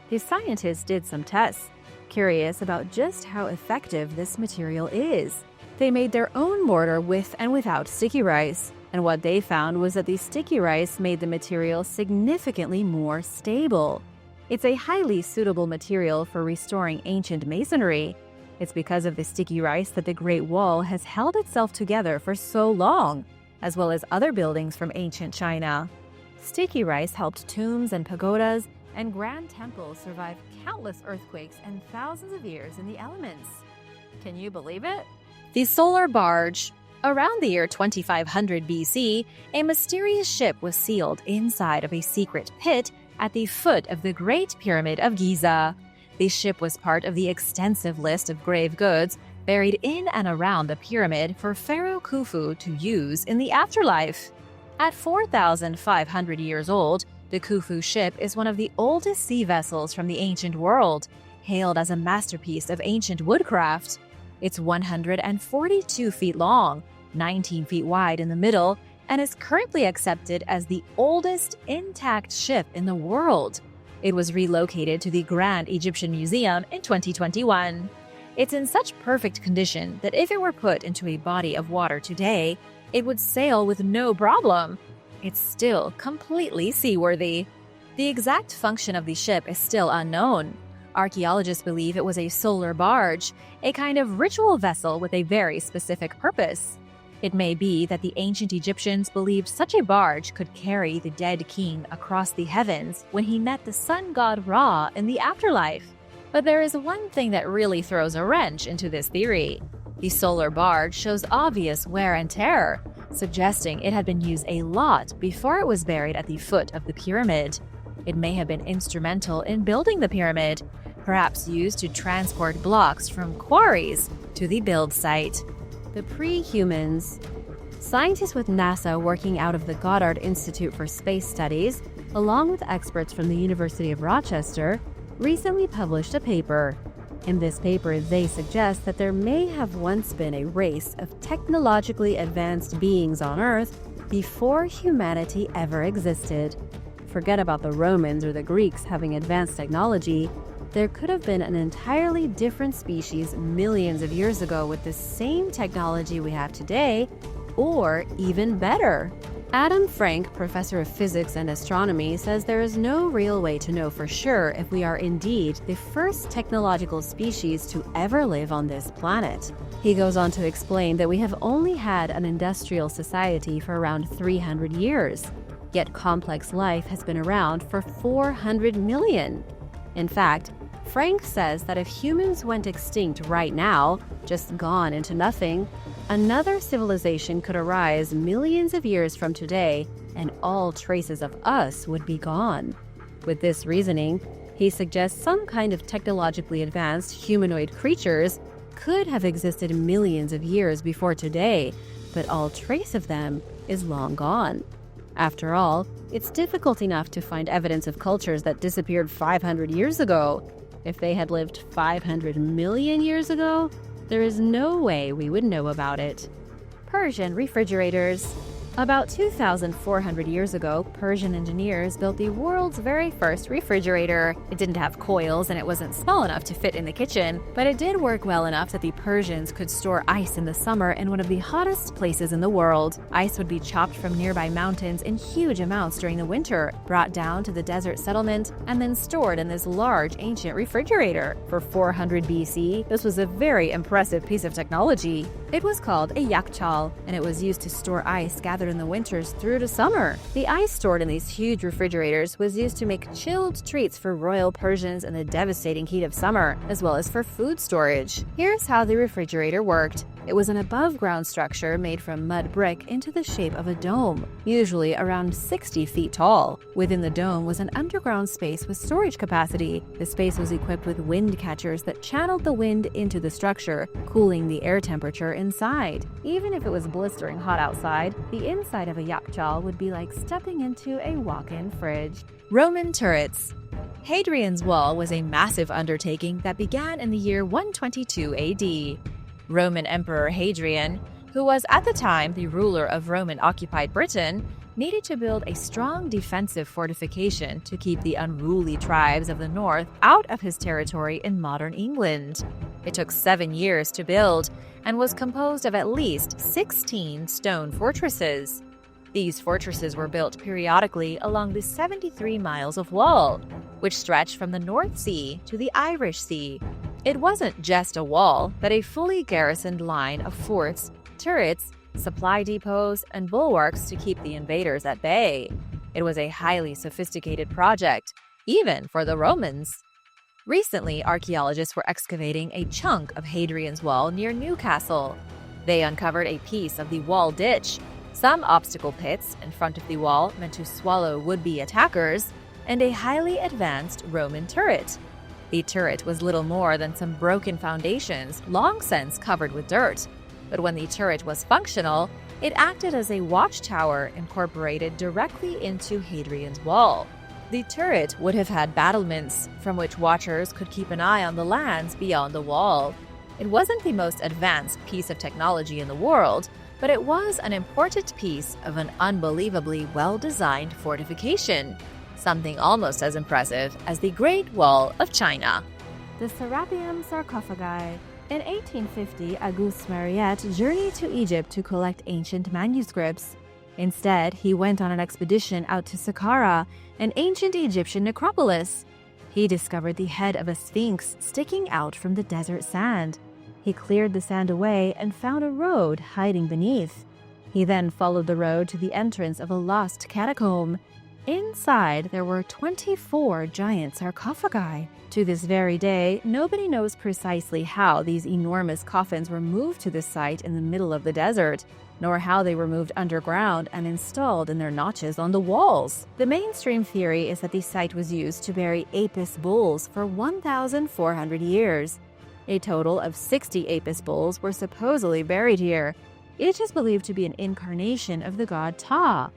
The scientists did some tests, curious about just how effective this material is. They made their own mortar with and without sticky rice, and what they found was that the sticky rice made the material significantly more stable. It's a highly suitable material for restoring ancient masonry. It's because of the sticky rice that the Great Wall has held itself together for so long, as well as other buildings from ancient China. Sticky rice helped tombs and pagodas and grand temples survive countless earthquakes and thousands of years in the elements. Can you believe it? The solar barge. Around the year 2500 BC, a mysterious ship was sealed inside of a secret pit at the foot of the Great Pyramid of Giza. The ship was part of the extensive list of grave goods buried in and around the pyramid for Pharaoh Khufu to use in the afterlife. At 4,500 years old, the Khufu ship is one of the oldest sea vessels from the ancient world, hailed as a masterpiece of ancient woodcraft. It's 142 feet long, 19 feet wide in the middle, and is currently accepted as the oldest intact ship in the world. It was relocated to the Grand Egyptian Museum in 2021. It's in such perfect condition that if it were put into a body of water today, it would sail with no problem. It's still completely seaworthy. The exact function of the ship is still unknown. Archaeologists believe it was a solar barge, a kind of ritual vessel with a very specific purpose. It may be that the ancient Egyptians believed such a barge could carry the dead king across the heavens when he met the sun god Ra in the afterlife. But there is one thing that really throws a wrench into this theory. The solar barge shows obvious wear and tear, suggesting it had been used a lot before it was buried at the foot of the pyramid. It may have been instrumental in building the pyramid, perhaps used to transport blocks from quarries to the build site. The pre-humans. Scientists with NASA working out of the Goddard Institute for Space Studies, along with experts from the University of Rochester, recently published a paper. In this paper, they suggest that there may have once been a race of technologically advanced beings on Earth before humanity ever existed. Forget about the Romans or the Greeks having advanced technology. There could have been an entirely different species millions of years ago with the same technology we have today, or even better. Adam Frank, professor of physics and astronomy, says there is no real way to know for sure if we are indeed the first technological species to ever live on this planet. He goes on to explain that we have only had an industrial society for around 300 years, yet complex life has been around for 400 million. In fact, Frank says that if humans went extinct right now, just gone into nothing, another civilization could arise millions of years from today, and all traces of us would be gone. With this reasoning, he suggests some kind of technologically advanced humanoid creatures could have existed millions of years before today, but all trace of them is long gone. After all, it's difficult enough to find evidence of cultures that disappeared 500 years ago. If they had lived 500 million years ago, there is no way we would know about it. Persian refrigerators. About 2,400 years ago, Persian engineers built the world's very first refrigerator. It didn't have coils and it wasn't small enough to fit in the kitchen, but it did work well enough that the Persians could store ice in the summer in one of the hottest places in the world. Ice would be chopped from nearby mountains in huge amounts during the winter, brought down to the desert settlement, and then stored in this large ancient refrigerator. For 400 BC, this was a very impressive piece of technology. It was called a yakchal, and it was used to store ice gathered in the winters through to summer. The ice stored in these huge refrigerators was used to make chilled treats for royal Persians in the devastating heat of summer, as well as for food storage. Here's how the refrigerator worked. It was an above-ground structure made from mud brick into the shape of a dome, usually around 60 feet tall. Within the dome was an underground space with storage capacity. The space was equipped with wind catchers that channeled the wind into the structure, cooling the air temperature inside. Even if it was blistering hot outside, the inside of a yakchal would be like stepping into a walk-in fridge. Roman turrets. Hadrian's Wall was a massive undertaking that began in the year 122 AD. Roman Emperor Hadrian, who was at the time the ruler of Roman-occupied Britain, needed to build a strong defensive fortification to keep the unruly tribes of the north out of his territory in modern England. It took 7 years to build and was composed of at least 16 stone fortresses. These fortresses were built periodically along the 73 miles of wall, which stretched from the North Sea to the Irish Sea. It wasn't just a wall, but a fully garrisoned line of forts, turrets, supply depots, and bulwarks to keep the invaders at bay. It was a highly sophisticated project, even for the Romans. Recently, archaeologists were excavating a chunk of Hadrian's Wall near Newcastle. They uncovered a piece of the wall ditch, some obstacle pits in front of the wall meant to swallow would-be attackers, and a highly advanced Roman turret. The turret was little more than some broken foundations, long since covered with dirt. But when the turret was functional, it acted as a watchtower incorporated directly into Hadrian's Wall. The turret would have had battlements from which watchers could keep an eye on the lands beyond the wall. It wasn't the most advanced piece of technology in the world, but it was an important piece of an unbelievably well-designed fortification. Something almost as impressive as the Great Wall of China. The Serapium sarcophagi. In 1850, Auguste Mariette journeyed to Egypt to collect ancient manuscripts. Instead, he went on an expedition out to Saqqara, an ancient Egyptian necropolis. He discovered the head of a sphinx sticking out from the desert sand. He cleared the sand away and found a road hiding beneath. He then followed the road to the entrance of a lost catacomb. Inside, there were 24 giant sarcophagi. To this very day, nobody knows precisely how these enormous coffins were moved to this site in the middle of the desert, nor how they were moved underground and installed in their notches on the walls. The mainstream theory is that the site was used to bury Apis bulls for 1,400 years. A total of 60 Apis bulls were supposedly buried here. It is believed to be an incarnation of the god Ptah.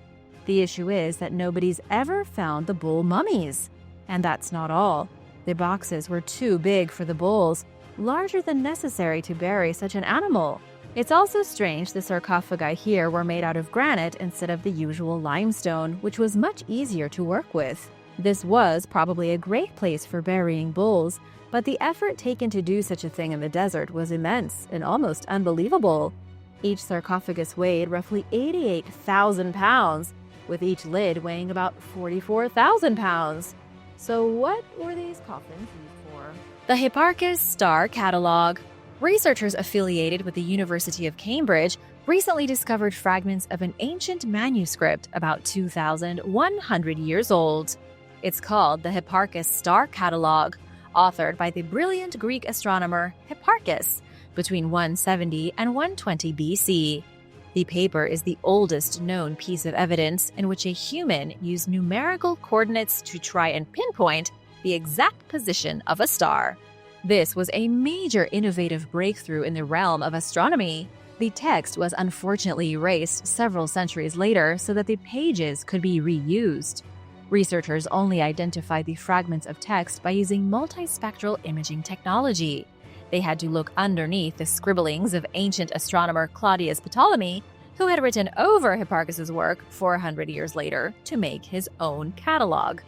The issue is that nobody's ever found the bull mummies. And that's not all. The boxes were too big for the bulls, larger than necessary to bury such an animal. It's also strange the sarcophagi here were made out of granite instead of the usual limestone, which was much easier to work with. This was probably a great place for burying bulls, but the effort taken to do such a thing in the desert was immense and almost unbelievable. Each sarcophagus weighed roughly 88,000 pounds, with each lid weighing about 44,000 pounds. So what were these coffins used for? The Hipparchus Star Catalog. Researchers affiliated with the University of Cambridge recently discovered fragments of an ancient manuscript about 2,100 years old. It's called the Hipparchus Star Catalog, authored by the brilliant Greek astronomer Hipparchus between 170 and 120 BC. The paper is the oldest known piece of evidence in which a human used numerical coordinates to try and pinpoint the exact position of a star. This was a major innovative breakthrough in the realm of astronomy. The text was unfortunately erased several centuries later so that the pages could be reused. Researchers only identified the fragments of text by using multispectral imaging technology. They had to look underneath the scribblings of ancient astronomer Claudius Ptolemy, who had written over Hipparchus's work 400 years later to make his own catalog.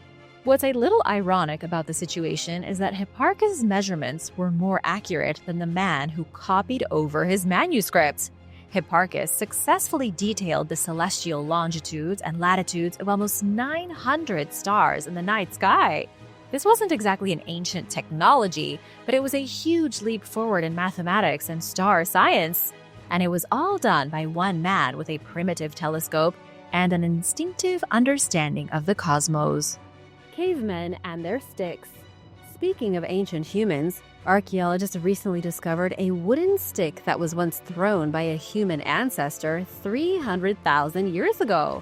What's a little ironic about the situation is that Hipparchus' measurements were more accurate than the man who copied over his manuscripts. Hipparchus successfully detailed the celestial longitudes and latitudes of almost 900 stars in the night sky. This wasn't exactly an ancient technology, but it was a huge leap forward in mathematics and star science. And it was all done by one man with a primitive telescope and an instinctive understanding of the cosmos. Cavemen and their sticks. Speaking of ancient humans, archaeologists recently discovered a wooden stick that was once thrown by a human ancestor 300,000 years ago.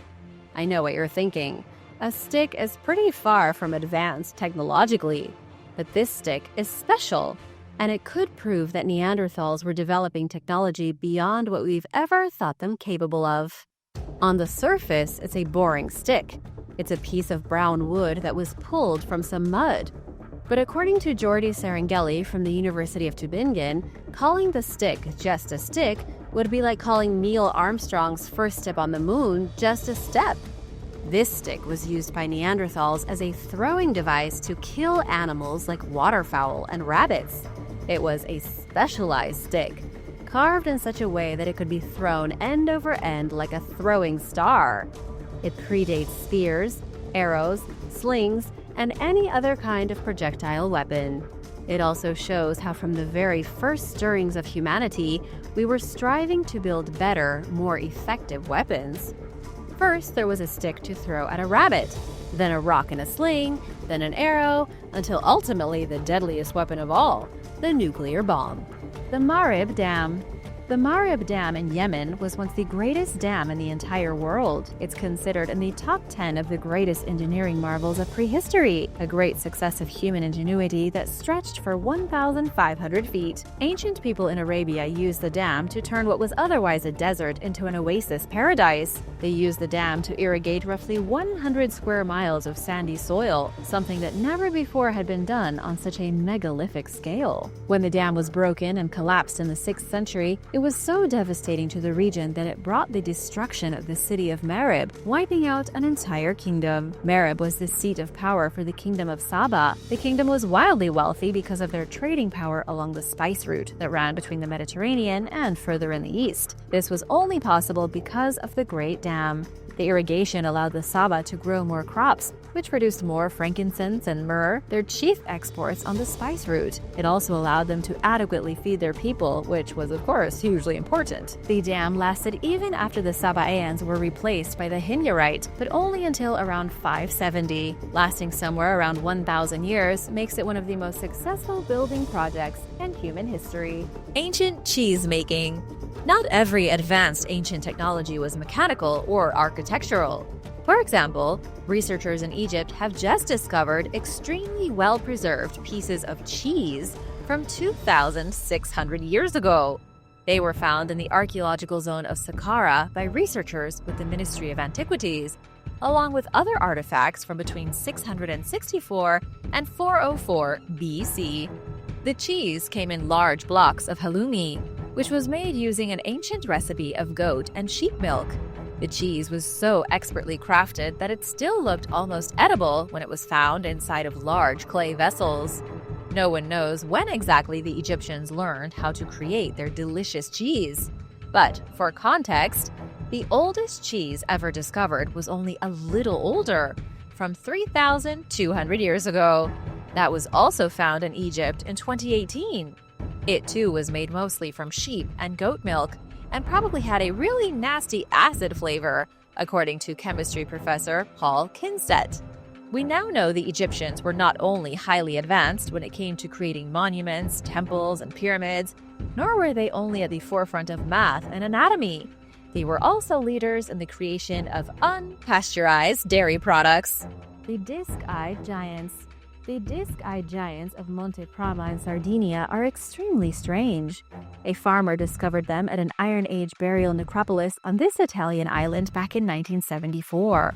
I know what you're thinking. A stick is pretty far from advanced technologically, but this stick is special, and it could prove that Neanderthals were developing technology beyond what we've ever thought them capable of. On the surface, it's a boring stick. It's a piece of brown wood that was pulled from some mud. But according to Jordi Serengeli from the University of Tübingen, calling the stick just a stick would be like calling Neil Armstrong's first step on the moon just a step. This stick was used by Neanderthals as a throwing device to kill animals like waterfowl and rabbits. It was a specialized stick, carved in such a way that it could be thrown end over end like a throwing star. It predates spears, arrows, slings, and any other kind of projectile weapon. It also shows how from the very first stirrings of humanity, we were striving to build better, more effective weapons. First, there was a stick to throw at a rabbit, then a rock and a sling, then an arrow, until ultimately the deadliest weapon of all, the nuclear bomb. The Marib Dam. The Marib Dam in Yemen was once the greatest dam in the entire world. It's considered in the top 10 of the greatest engineering marvels of prehistory, a great success of human ingenuity that stretched for 1,500 feet. Ancient people in Arabia used the dam to turn what was otherwise a desert into an oasis paradise. They used the dam to irrigate roughly 100 square miles of sandy soil, something that never before had been done on such a megalithic scale. When the dam was broken and collapsed in the 6th century, it was so devastating to the region that it brought the destruction of the city of Marib, wiping out an entire kingdom. Marib was the seat of power for the kingdom of Saba. The kingdom was wildly wealthy because of their trading power along the spice route that ran between the Mediterranean and further in the east. This was only possible because of the Great Dam. The irrigation allowed the Saba to grow more crops, which produced more frankincense and myrrh, their chief exports on the spice route. It also allowed them to adequately feed their people, which was, of course, hugely important. The dam lasted even after the Sabaeans were replaced by the Himyarite, but only until around 570. Lasting somewhere around 1,000 years makes it one of the most successful building projects in human history. Ancient cheese making. Not every advanced ancient technology was mechanical or architectural. For example, researchers in Egypt have just discovered extremely well-preserved pieces of cheese from 2,600 years ago. They were found in the archaeological zone of Saqqara by researchers with the Ministry of Antiquities, along with other artifacts from between 664 and 404 BC. The cheese came in large blocks of halloumi, which was made using an ancient recipe of goat and sheep milk. The cheese was so expertly crafted that it still looked almost edible when it was found inside of large clay vessels. No one knows when exactly the Egyptians learned how to create their delicious cheese. But for context, the oldest cheese ever discovered was only a little older, from 3,200 years ago. That was also found in Egypt in 2018. It too was made mostly from sheep and goat milk, and probably had a really nasty acid flavor, according to chemistry professor Paul Kinstedt. We now know the Egyptians were not only highly advanced when it came to creating monuments, temples, and pyramids, nor were they only at the forefront of math and anatomy. They were also leaders in the creation of unpasteurized dairy products. The disc-eyed giants. The disc-eyed giants of Monte Prama in Sardinia are extremely strange. A farmer discovered them at an Iron Age burial necropolis on this Italian island back in 1974.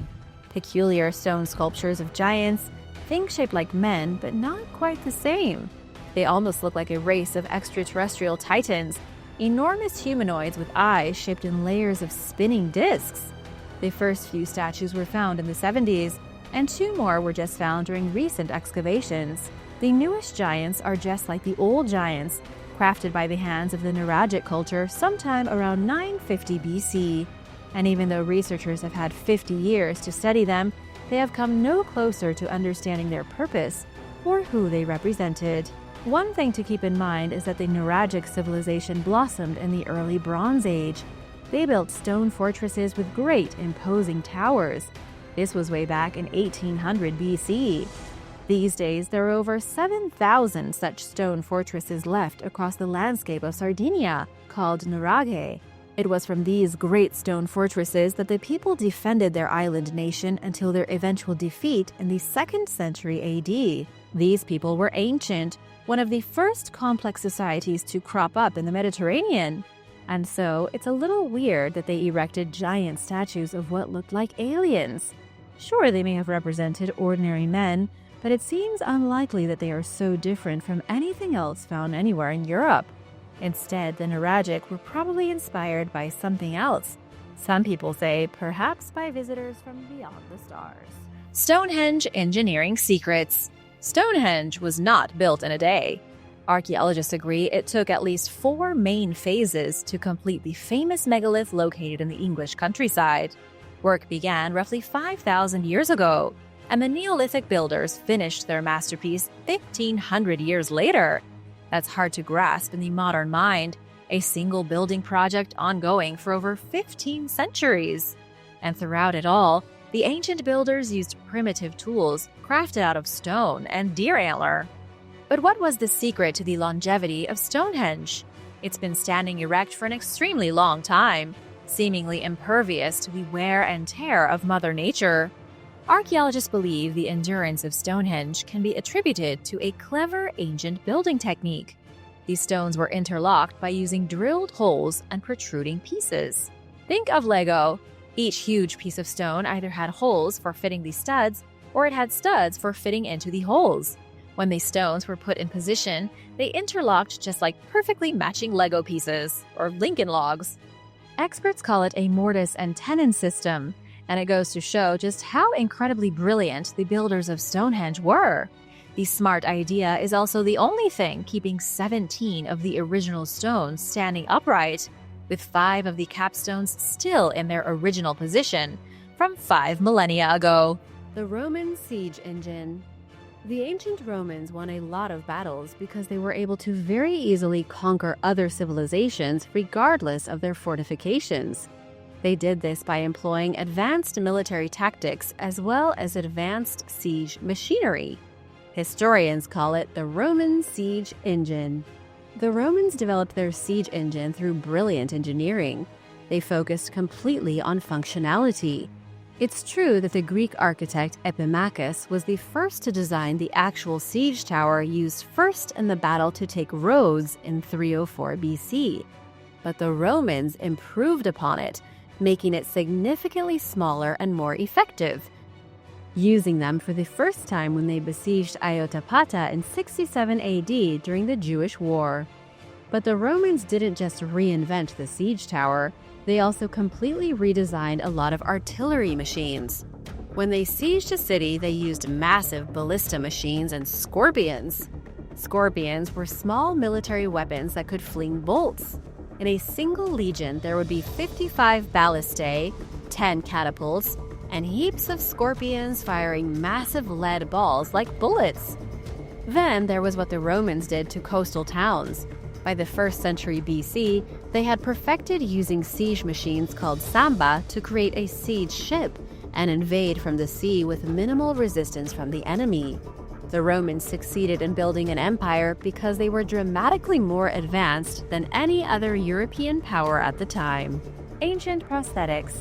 Peculiar stone sculptures of giants, things shaped like men, but not quite the same. They almost look like a race of extraterrestrial titans, enormous humanoids with eyes shaped in layers of spinning discs. The first few statues were found in the 70s, and 2 more were just found during recent excavations. The newest giants are just like the old giants, crafted by the hands of the Nuragic culture sometime around 950 BC. And even though researchers have had 50 years to study them, they have come no closer to understanding their purpose or who they represented. One thing to keep in mind is that the Nuragic civilization blossomed in the early Bronze Age. They built stone fortresses with great, imposing towers. This was way back in 1800 BC. These days, there are over 7,000 such stone fortresses left across the landscape of Sardinia, called nuraghe. It was from these great stone fortresses that the people defended their island nation until their eventual defeat in the 2nd century AD. These people were ancient, one of the first complex societies to crop up in the Mediterranean. And so, it's a little weird that they erected giant statues of what looked like aliens. Sure, they may have represented ordinary men, but it seems unlikely that they are so different from anything else found anywhere in Europe. Instead, the Nuragic were probably inspired by something else. Some people say perhaps by visitors from beyond the stars. Stonehenge engineering secrets. Stonehenge was not built in a day. Archaeologists agree it took at least 4 main phases to complete the famous megalith located in the English countryside. Work began roughly 5,000 years ago, and the Neolithic builders finished their masterpiece 1,500 years later. That's hard to grasp in the modern mind, a single building project ongoing for over 15 centuries. And throughout it all, the ancient builders used primitive tools crafted out of stone and deer antler. But what was the secret to the longevity of Stonehenge? It's been standing erect for an extremely long time, seemingly impervious to the wear and tear of Mother Nature. Archaeologists believe the endurance of Stonehenge can be attributed to a clever ancient building technique. These stones were interlocked by using drilled holes and protruding pieces. Think of Lego. Each huge piece of stone either had holes for fitting the studs, or it had studs for fitting into the holes. When these stones were put in position, they interlocked just like perfectly matching Lego pieces, or Lincoln logs. Experts call it a mortise and tenon system, and it goes to show just how incredibly brilliant the builders of Stonehenge were. The smart idea is also the only thing keeping 17 of the original stones standing upright, with 5 of the capstones still in their original position from 5 millennia ago. The Roman siege engine. The ancient Romans won a lot of battles because they were able to very easily conquer other civilizations regardless of their fortifications. They did this by employing advanced military tactics as well as advanced siege machinery. Historians call it the Roman siege engine. The Romans developed their siege engine through brilliant engineering. They focused completely on functionality. It's true that the Greek architect Epimachus was the first to design the actual siege tower used first in the battle to take Rhodes in 304 BC. But the Romans improved upon it, making it significantly smaller and more effective, using them for the first time when they besieged Ayotapata in 67 AD during the Jewish War. But the Romans didn't just reinvent the siege tower, they also completely redesigned a lot of artillery machines. When they sieged a city, they used massive ballista machines and scorpions. Scorpions were small military weapons that could fling bolts. In a single legion, there would be 55 ballistae, 10 catapults, and heaps of scorpions firing massive lead balls like bullets. Then there was what the Romans did to coastal towns. By the 1st century BC, they had perfected using siege machines called samba to create a siege ship and invade from the sea with minimal resistance from the enemy. The Romans succeeded in building an empire because they were dramatically more advanced than any other European power at the time. Ancient prosthetics.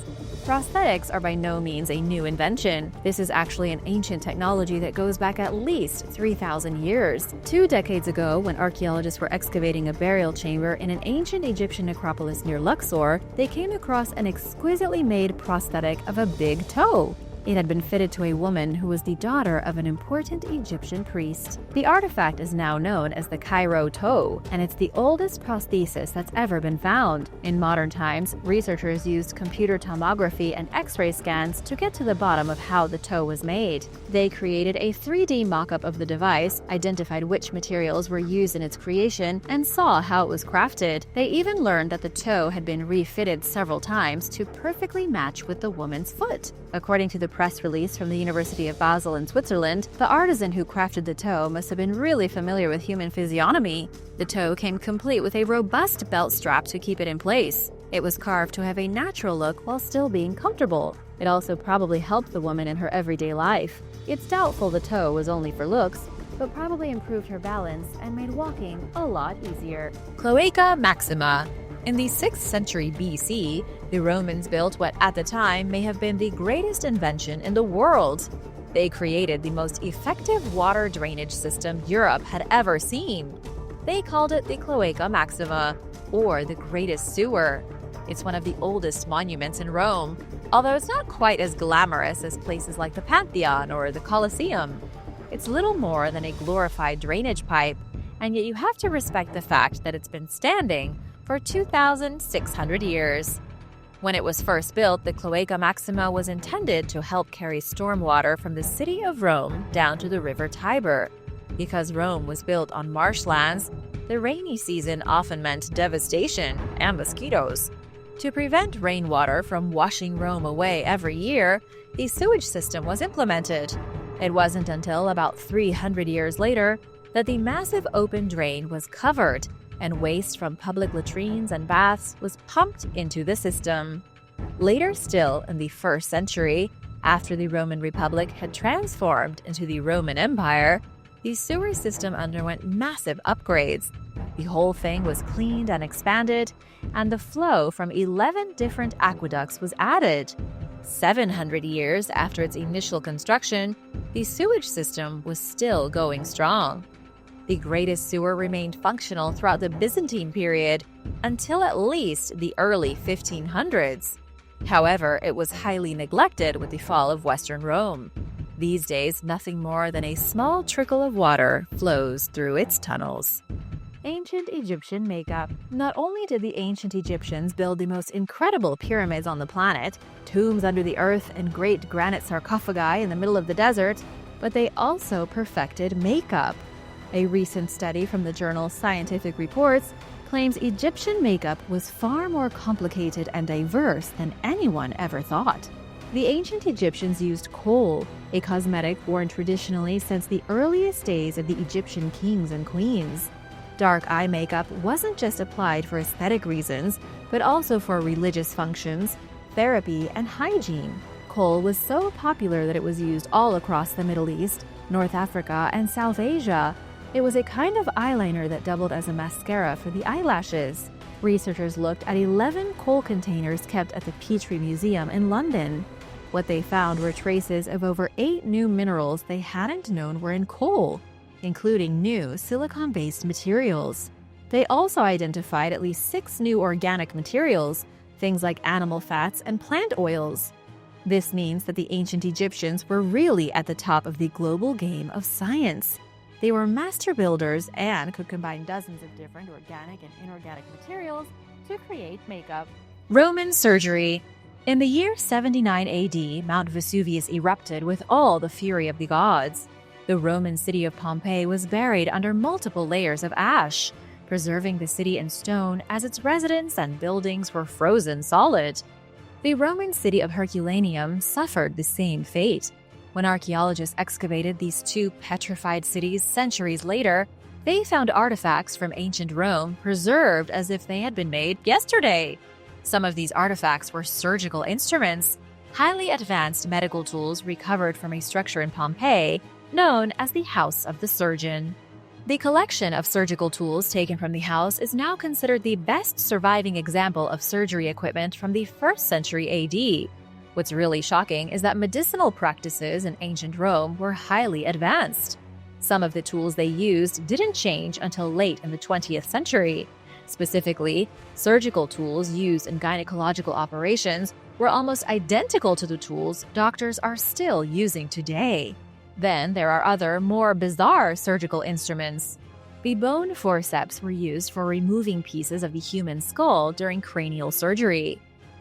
Prosthetics are by no means a new invention. This is actually an ancient technology that goes back at least 3,000 years. 2 decades ago, when archaeologists were excavating a burial chamber in an ancient Egyptian necropolis near Luxor, they came across an exquisitely made prosthetic of a big toe. It had been fitted to a woman who was the daughter of an important Egyptian priest. The artifact is now known as the Cairo toe, and it's the oldest prosthesis that's ever been found. In modern times, researchers used computer tomography and X-ray scans to get to the bottom of how the toe was made. They created a 3D mock-up of the device, identified which materials were used in its creation, and saw how it was crafted. They even learned that the toe had been refitted several times to perfectly match with the woman's foot. According to the press release from the University of Basel in Switzerland, the artisan who crafted the toe must have been really familiar with human physiognomy. The toe came complete with a robust belt strap to keep it in place. It was carved to have a natural look while still being comfortable. It also probably helped the woman in her everyday life. It's doubtful the toe was only for looks, but probably improved her balance and made walking a lot easier. Cloaca Maxima. In the 6th century BC, the Romans built what at the time may have been the greatest invention in the world. They created the most effective water drainage system Europe had ever seen. They called it the Cloaca Maxima, or the Greatest Sewer. It's one of the oldest monuments in Rome, although it's not quite as glamorous as places like the Pantheon or the Colosseum. It's little more than a glorified drainage pipe, and yet you have to respect the fact that it's been standing for 2,600 years. When it was first built, the Cloaca Maxima was intended to help carry stormwater from the city of Rome down to the river Tiber. Because Rome was built on marshlands, the rainy season often meant devastation and mosquitoes. To prevent rainwater from washing Rome away every year, the sewage system was implemented. It wasn't until about 300 years later that the massive open drain was covered and waste from public latrines and baths was pumped into the system. Later still, in the 1st century, after the Roman Republic had transformed into the Roman Empire, the sewer system underwent massive upgrades. The whole thing was cleaned and expanded, and the flow from 11 different aqueducts was added. 700 years after its initial construction, the sewage system was still going strong. The Greatest Sewer remained functional throughout the Byzantine period until at least the early 1500s. However, it was highly neglected with the fall of Western Rome. These days, nothing more than a small trickle of water flows through its tunnels. Ancient Egyptian makeup. Not only did the ancient Egyptians build the most incredible pyramids on the planet, tombs under the earth and great granite sarcophagi in the middle of the desert, but they also perfected makeup. A recent study from the journal Scientific Reports claims Egyptian makeup was far more complicated and diverse than anyone ever thought. The ancient Egyptians used kohl, a cosmetic worn traditionally since the earliest days of the Egyptian kings and queens. Dark eye makeup wasn't just applied for aesthetic reasons, but also for religious functions, therapy, and hygiene. Kohl was so popular that it was used all across the Middle East, North Africa, and South Asia. It was a kind of eyeliner that doubled as a mascara for the eyelashes. Researchers looked at 11 kohl containers kept at the Petrie Museum in London. What they found were traces of over 8 new minerals they hadn't known were in kohl, including new silicon-based materials. They also identified at least 6 new organic materials, things like animal fats and plant oils. This means that the ancient Egyptians were really at the top of the global game of science. They were master builders and could combine dozens of different organic and inorganic materials to create makeup. Roman surgery. In the year 79 AD, Mount Vesuvius erupted with all the fury of the gods. The Roman city of Pompeii was buried under multiple layers of ash, preserving the city in stone as its residents and buildings were frozen solid. The Roman city of Herculaneum suffered the same fate. When archaeologists excavated these two petrified cities centuries later, they found artifacts from ancient Rome preserved as if they had been made yesterday. Some of these artifacts were surgical instruments, highly advanced medical tools recovered from a structure in Pompeii known as the House of the Surgeon. The collection of surgical tools taken from the house is now considered the best surviving example of surgery equipment from the 1st century AD. What's really shocking is that medicinal practices in ancient Rome were highly advanced. Some of the tools they used didn't change until late in the 20th century. Specifically, surgical tools used in gynecological operations were almost identical to the tools doctors are still using today. Then there are other, more bizarre surgical instruments. The bone forceps were used for removing pieces of the human skull during cranial surgery.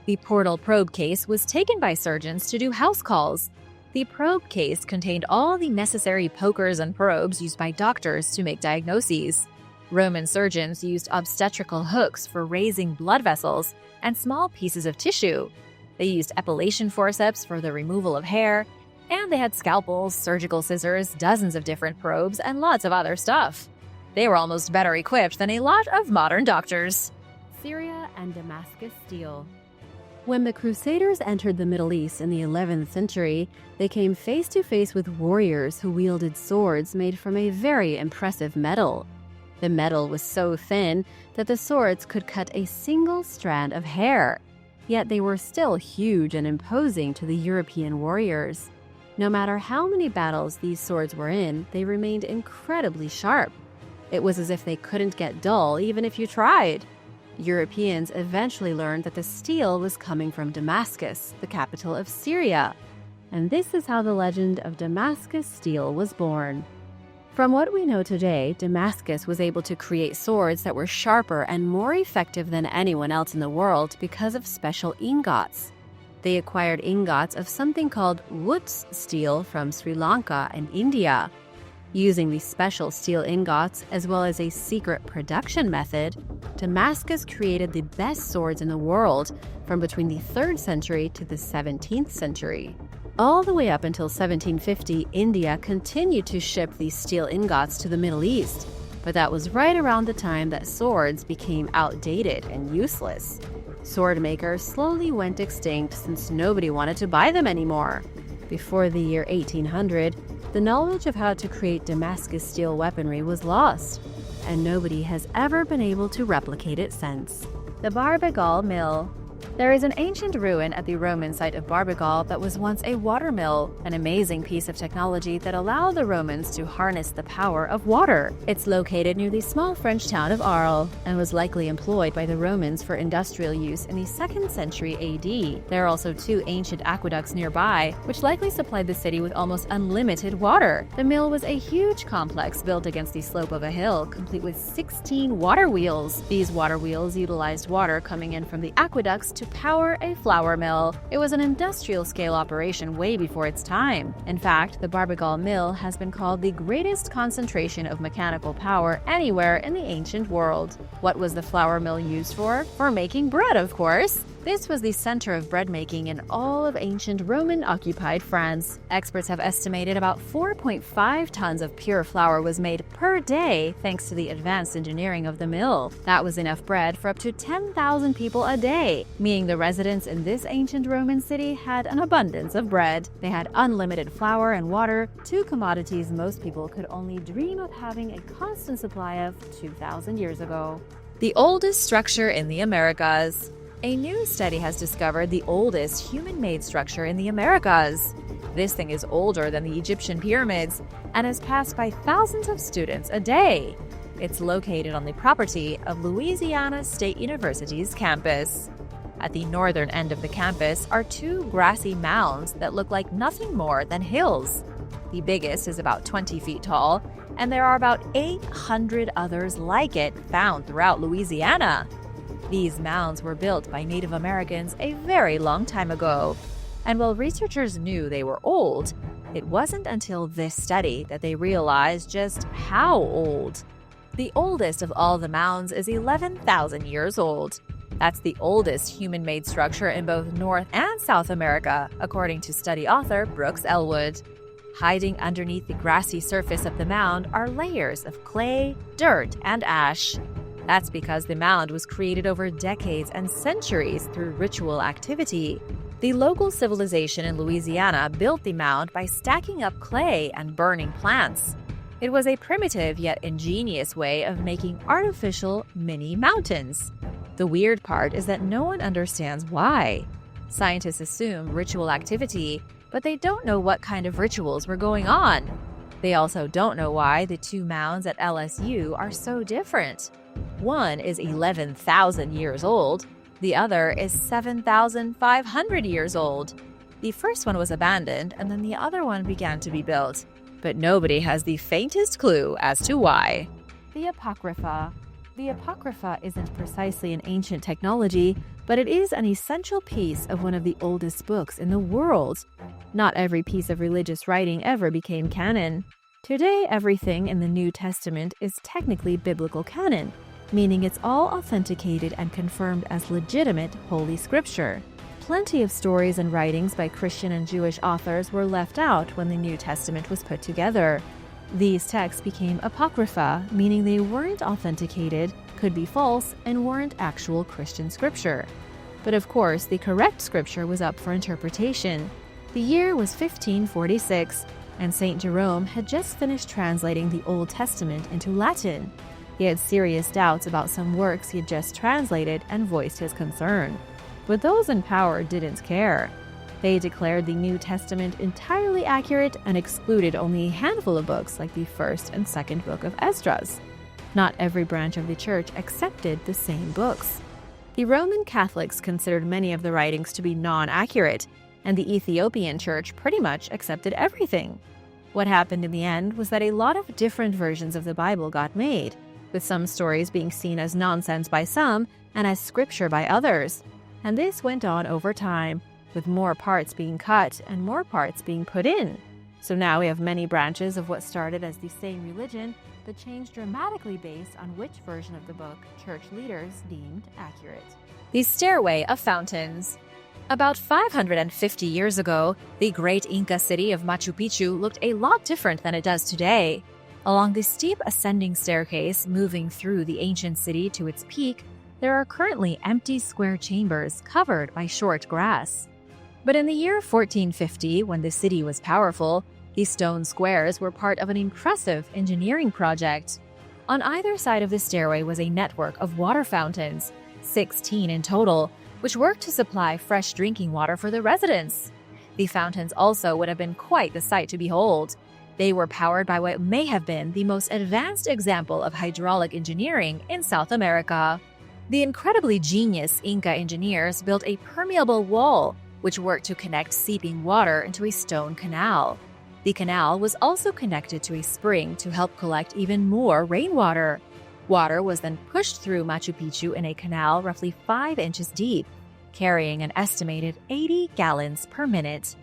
The portal probe case was taken by surgeons to do house calls. The probe case contained all the necessary pokers and probes used by doctors to make diagnoses. Roman surgeons used obstetrical hooks for raising blood vessels and small pieces of tissue. They used epilation forceps for the removal of hair, and they had scalpels, surgical scissors, dozens of different probes, and lots of other stuff. They were almost better equipped than a lot of modern doctors. Syria and Damascus steel. When the Crusaders entered the Middle East in the 11th century, they came face to face with warriors who wielded swords made from a very impressive metal. The metal was so thin that the swords could cut a single strand of hair. Yet they were still huge and imposing to the European warriors. No matter how many battles these swords were in, they remained incredibly sharp. It was as if they couldn't get dull even if you tried. Europeans eventually learned that the steel was coming from Damascus, the capital of Syria. And this is how the legend of Damascus steel was born. From what we know today, Damascus was able to create swords that were sharper and more effective than anyone else in the world because of special ingots. They acquired ingots of something called Wootz steel from Sri Lanka and India. Using these special steel ingots, as well as a secret production method, Damascus created the best swords in the world from between the 3rd century to the 17th century. All the way up until 1750, India continued to ship these steel ingots to the Middle East, but that was right around the time that swords became outdated and useless. Sword makers slowly went extinct since nobody wanted to buy them anymore. Before the year 1800, the knowledge of how to create Damascus steel weaponry was lost, and nobody has ever been able to replicate it since. The Barbegal Mill. There is an ancient ruin at the Roman site of Barbegal that was once a water mill, an amazing piece of technology that allowed the Romans to harness the power of water. It's located near the small French town of Arles and was likely employed by the Romans for industrial use in the 2nd century AD. There are also 2 ancient aqueducts nearby, which likely supplied the city with almost unlimited water. The mill was a huge complex built against the slope of a hill, complete with 16 water wheels. These water wheels utilized water coming in from the aqueducts to power a flour mill. It was an industrial-scale operation way before its time. In fact, the Barbegal Mill has been called the greatest concentration of mechanical power anywhere in the ancient world. What was the flour mill used for? For making bread, of course. This was the center of bread making in all of ancient Roman-occupied France. Experts have estimated about 4.5 tons of pure flour was made per day thanks to the advanced engineering of the mill. That was enough bread for up to 10,000 people a day, meaning the residents in this ancient Roman city had an abundance of bread. They had unlimited flour and water, 2 commodities most people could only dream of having a constant supply of 2,000 years ago. The oldest structure in the Americas. A new study has discovered the oldest human-made structure in the Americas. This thing is older than the Egyptian pyramids and is passed by thousands of students a day. It's located on the property of Louisiana State University's campus. At the northern end of the campus are 2 grassy mounds that look like nothing more than hills. The biggest is about 20 feet tall, and there are about 800 others like it found throughout Louisiana. These mounds were built by Native Americans a very long time ago. And while researchers knew they were old, it wasn't until this study that they realized just how old. The oldest of all the mounds is 11,000 years old. That's the oldest human-made structure in both North and South America, according to study author Brooks Elwood. Hiding underneath the grassy surface of the mound are layers of clay, dirt, and ash. That's because the mound was created over decades and centuries through ritual activity. The local civilization in Louisiana built the mound by stacking up clay and burning plants. It was a primitive yet ingenious way of making artificial mini mountains. The weird part is that no one understands why. Scientists assume ritual activity, but they don't know what kind of rituals were going on. They also don't know why the two mounds at LSU are so different. One is 11,000 years old. The other is 7,500 years old. The first one was abandoned, and then the other one began to be built. But nobody has the faintest clue as to why. The Apocrypha. The Apocrypha isn't precisely an ancient technology, but it is an essential piece of one of the oldest books in the world. Not every piece of religious writing ever became canon. Today, everything in the New Testament is technically biblical canon, meaning it's all authenticated and confirmed as legitimate Holy Scripture. Plenty of stories and writings by Christian and Jewish authors were left out when the New Testament was put together. These texts became apocrypha, meaning they weren't authenticated, could be false, and weren't actual Christian scripture. But of course, the correct scripture was up for interpretation. The year was 1546, and St. Jerome had just finished translating the Old Testament into Latin. He had serious doubts about some works he had just translated and voiced his concern. But those in power didn't care. They declared the New Testament entirely accurate and excluded only a handful of books like the first and second book of Esdras. Not every branch of the church accepted the same books. The Roman Catholics considered many of the writings to be non-accurate, and the Ethiopian church pretty much accepted everything. What happened in the end was that a lot of different versions of the Bible got made, with some stories being seen as nonsense by some and as scripture by others. And this went on over time, with more parts being cut and more parts being put in. So now we have many branches of what started as the same religion that changed dramatically based on which version of the book church leaders deemed accurate. The Stairway of Fountains. About 550 years ago, the great Inca city of Machu Picchu looked a lot different than it does today. Along the steep ascending staircase moving through the ancient city to its peak, there are currently empty square chambers covered by short grass. But in the year 1450, when the city was powerful, the stone squares were part of an impressive engineering project. On either side of the stairway was a network of water fountains, 16 in total, which worked to supply fresh drinking water for the residents. The fountains also would have been quite the sight to behold. They were powered by what may have been the most advanced example of hydraulic engineering in South America. The incredibly genius Inca engineers built a permeable wall, which worked to connect seeping water into a stone canal. The canal was also connected to a spring to help collect even more rainwater. Water was then pushed through Machu Picchu in a canal roughly 5 inches deep, carrying an estimated 80 gallons per minute.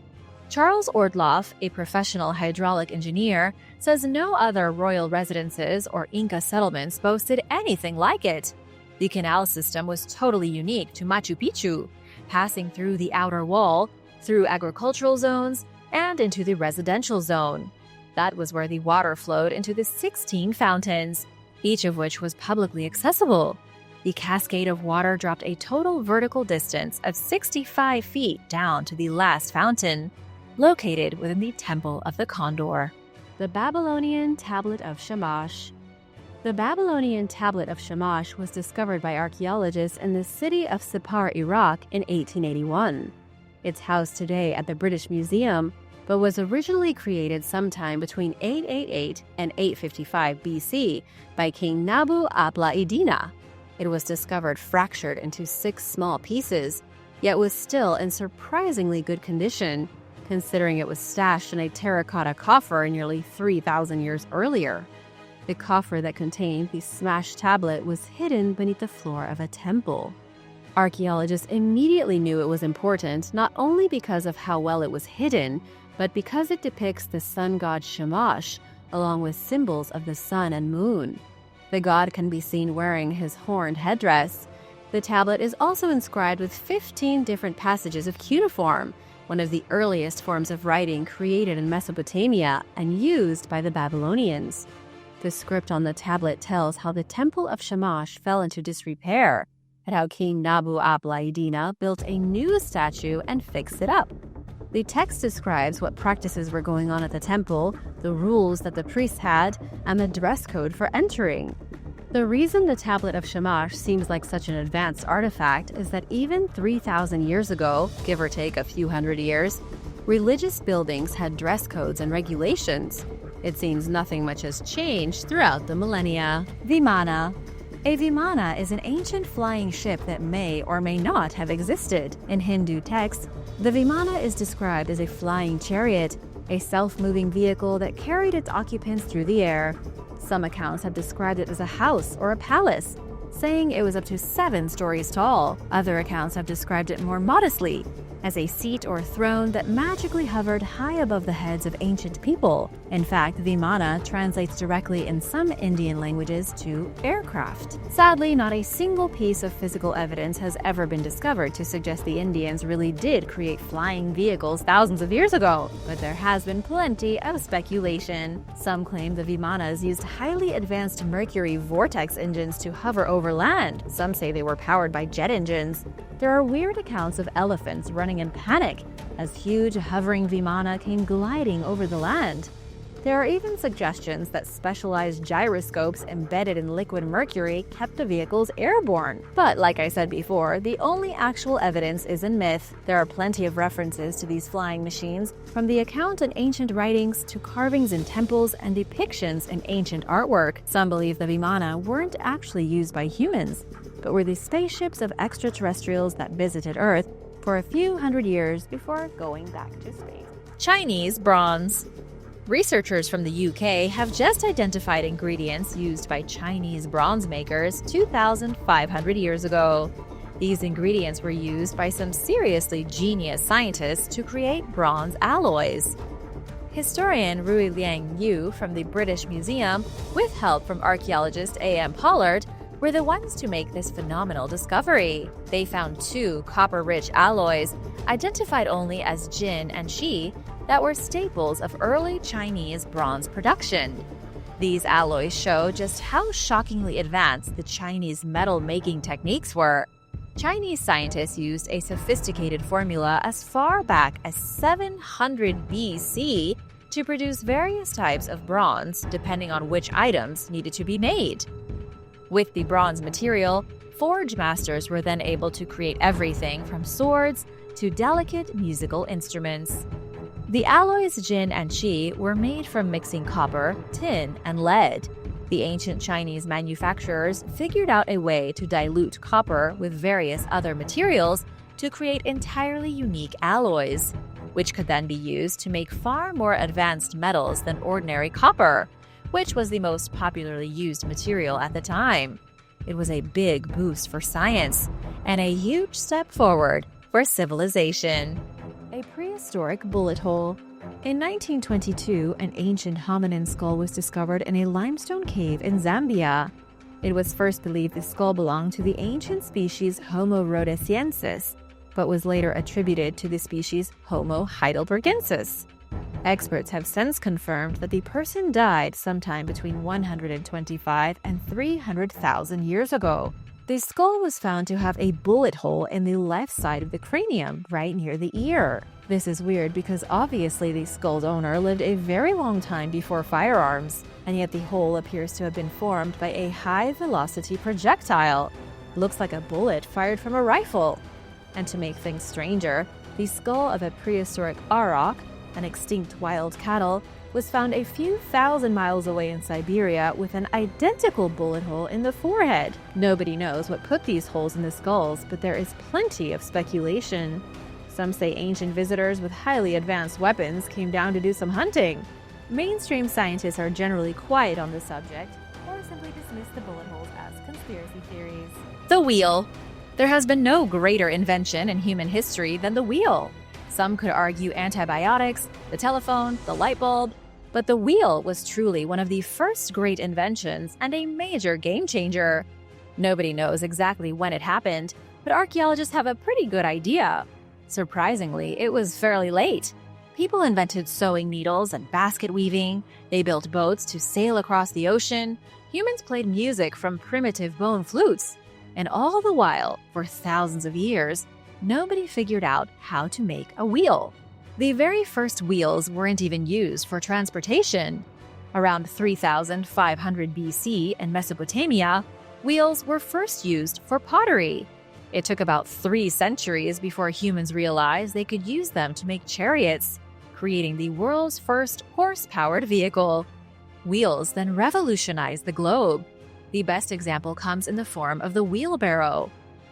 Charles Ordloff, a professional hydraulic engineer, says no other royal residences or Inca settlements boasted anything like it. The canal system was totally unique to Machu Picchu, passing through the outer wall, through agricultural zones, and into the residential zone. That was where the water flowed into the 16 fountains, each of which was publicly accessible. The cascade of water dropped a total vertical distance of 65 feet down to the last fountain, located within the Temple of the Condor. The Babylonian Tablet of Shamash. The Babylonian Tablet of Shamash was discovered by archaeologists in the city of Sippar, Iraq in 1881. It's housed today at the British Museum, but was originally created sometime between 888 and 855 BC by King Nabu Apla-iddina. It was discovered fractured into 6 small pieces, yet was still in surprisingly good condition, considering it was stashed in a terracotta coffer nearly 3,000 years earlier. The coffer that contained the smashed tablet was hidden beneath the floor of a temple. Archaeologists immediately knew it was important not only because of how well it was hidden, but because it depicts the sun god Shamash, along with symbols of the sun and moon. The god can be seen wearing his horned headdress. The tablet is also inscribed with 15 different passages of cuneiform, one of the earliest forms of writing created in Mesopotamia and used by the Babylonians. The script on the tablet tells how the temple of Shamash fell into disrepair, and how King Nabu Ablaidina built a new statue and fixed it up. The text describes what practices were going on at the temple, the rules that the priests had, and the dress code for entering. The reason the tablet of Shamash seems like such an advanced artifact is that even 3,000 years ago, give or take a few hundred years, religious buildings had dress codes and regulations. It seems nothing much has changed throughout the millennia. Vimana. A Vimana is an ancient flying ship that may or may not have existed. In Hindu texts, the Vimana is described as a flying chariot, a self-moving vehicle that carried its occupants through the air. Some accounts have described it as a house or a palace, saying it was up to 7 stories tall. Other accounts have described it more modestly, as a seat or throne that magically hovered high above the heads of ancient people. In fact, Vimana translates directly in some Indian languages to aircraft. Sadly, not a single piece of physical evidence has ever been discovered to suggest the Indians really did create flying vehicles thousands of years ago, but there has been plenty of speculation. Some claim the Vimanas used highly advanced mercury vortex engines to hover over land. Some say they were powered by jet engines. There are weird accounts of elephants running in panic as huge hovering Vimana came gliding over the land. There are even suggestions that specialized gyroscopes embedded in liquid mercury kept the vehicles airborne. But like I said before, the only actual evidence is in myth. There are plenty of references to these flying machines, from the account in ancient writings to carvings in temples and depictions in ancient artwork. Some believe the Vimana weren't actually used by humans, but were the spaceships of extraterrestrials that visited Earth for a few hundred years before going back to space. Chinese bronze. Researchers from the UK have just identified ingredients used by Chinese bronze makers 2,500 years ago. These ingredients were used by some seriously genius scientists to create bronze alloys. Historian Rui Liang Yu from the British Museum, with help from archaeologist A.M. Pollard, were the ones to make this phenomenal discovery. They found 2 copper-rich alloys, identified only as Jin and Shi, that were staples of early Chinese bronze production. These alloys show just how shockingly advanced the Chinese metal-making techniques were. Chinese scientists used a sophisticated formula as far back as 700 BC to produce various types of bronze, depending on which items needed to be made. With the bronze material, forge masters were then able to create everything from swords to delicate musical instruments. The alloys Jin and Shi were made from mixing copper, tin, and lead. The ancient Chinese manufacturers figured out a way to dilute copper with various other materials to create entirely unique alloys, which could then be used to make far more advanced metals than ordinary copper, which was the most popularly used material at the time. It was a big boost for science and a huge step forward for civilization. A prehistoric bullet hole. In 1922, an ancient hominin skull was discovered in a limestone cave in Zambia. It was first believed the skull belonged to the ancient species Homo rhodesiensis, but was later attributed to the species Homo heidelbergensis. Experts have since confirmed that the person died sometime between 125 and 300,000 years ago. The skull was found to have a bullet hole in the left side of the cranium, right near the ear. This is weird because obviously the skull's owner lived a very long time before firearms, and yet the hole appears to have been formed by a high-velocity projectile. Looks like a bullet fired from a rifle. And to make things stranger, the skull of a prehistoric auroch, an extinct wild cattle, was found a few thousand miles away in Siberia with an identical bullet hole in the forehead. Nobody knows what put these holes in the skulls, but there is plenty of speculation. Some say ancient visitors with highly advanced weapons came down to do some hunting. Mainstream scientists are generally quiet on the subject, or simply dismiss the bullet holes as conspiracy theories. The wheel. There has been no greater invention in human history than the wheel. Some could argue antibiotics, the telephone, the light bulb, But the wheel was truly one of the first great inventions and a major game changer. Nobody knows exactly when it happened, but archaeologists have a pretty good idea. Surprisingly, it was fairly late. People invented sewing needles and basket weaving. They built boats to sail across the ocean. Humans played music from primitive bone flutes. And all the while, for thousands of years, nobody figured out how to make a wheel. The very first wheels weren't even used for transportation. Around 3500 BC in Mesopotamia, wheels were first used for pottery. It took about 3 centuries before humans realized they could use them to make chariots, creating the world's first horse-powered vehicle. Wheels then revolutionized the globe. The best example comes in the form of the wheelbarrow.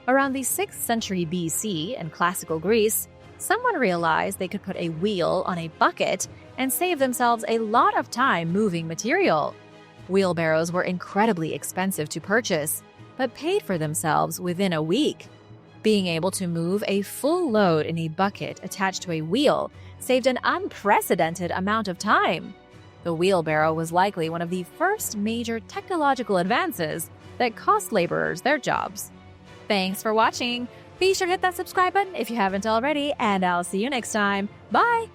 Around the 6th century BC in classical Greece, someone realized they could put a wheel on a bucket and save themselves a lot of time moving material. Wheelbarrows were incredibly expensive to purchase, but paid for themselves within a week. Being able to move a full load in a bucket attached to a wheel saved an unprecedented amount of time. The wheelbarrow was likely one of the first major technological advances that cost laborers their jobs. Thanks for watching! Be sure to hit that subscribe button if you haven't already, and I'll see you next time. Bye!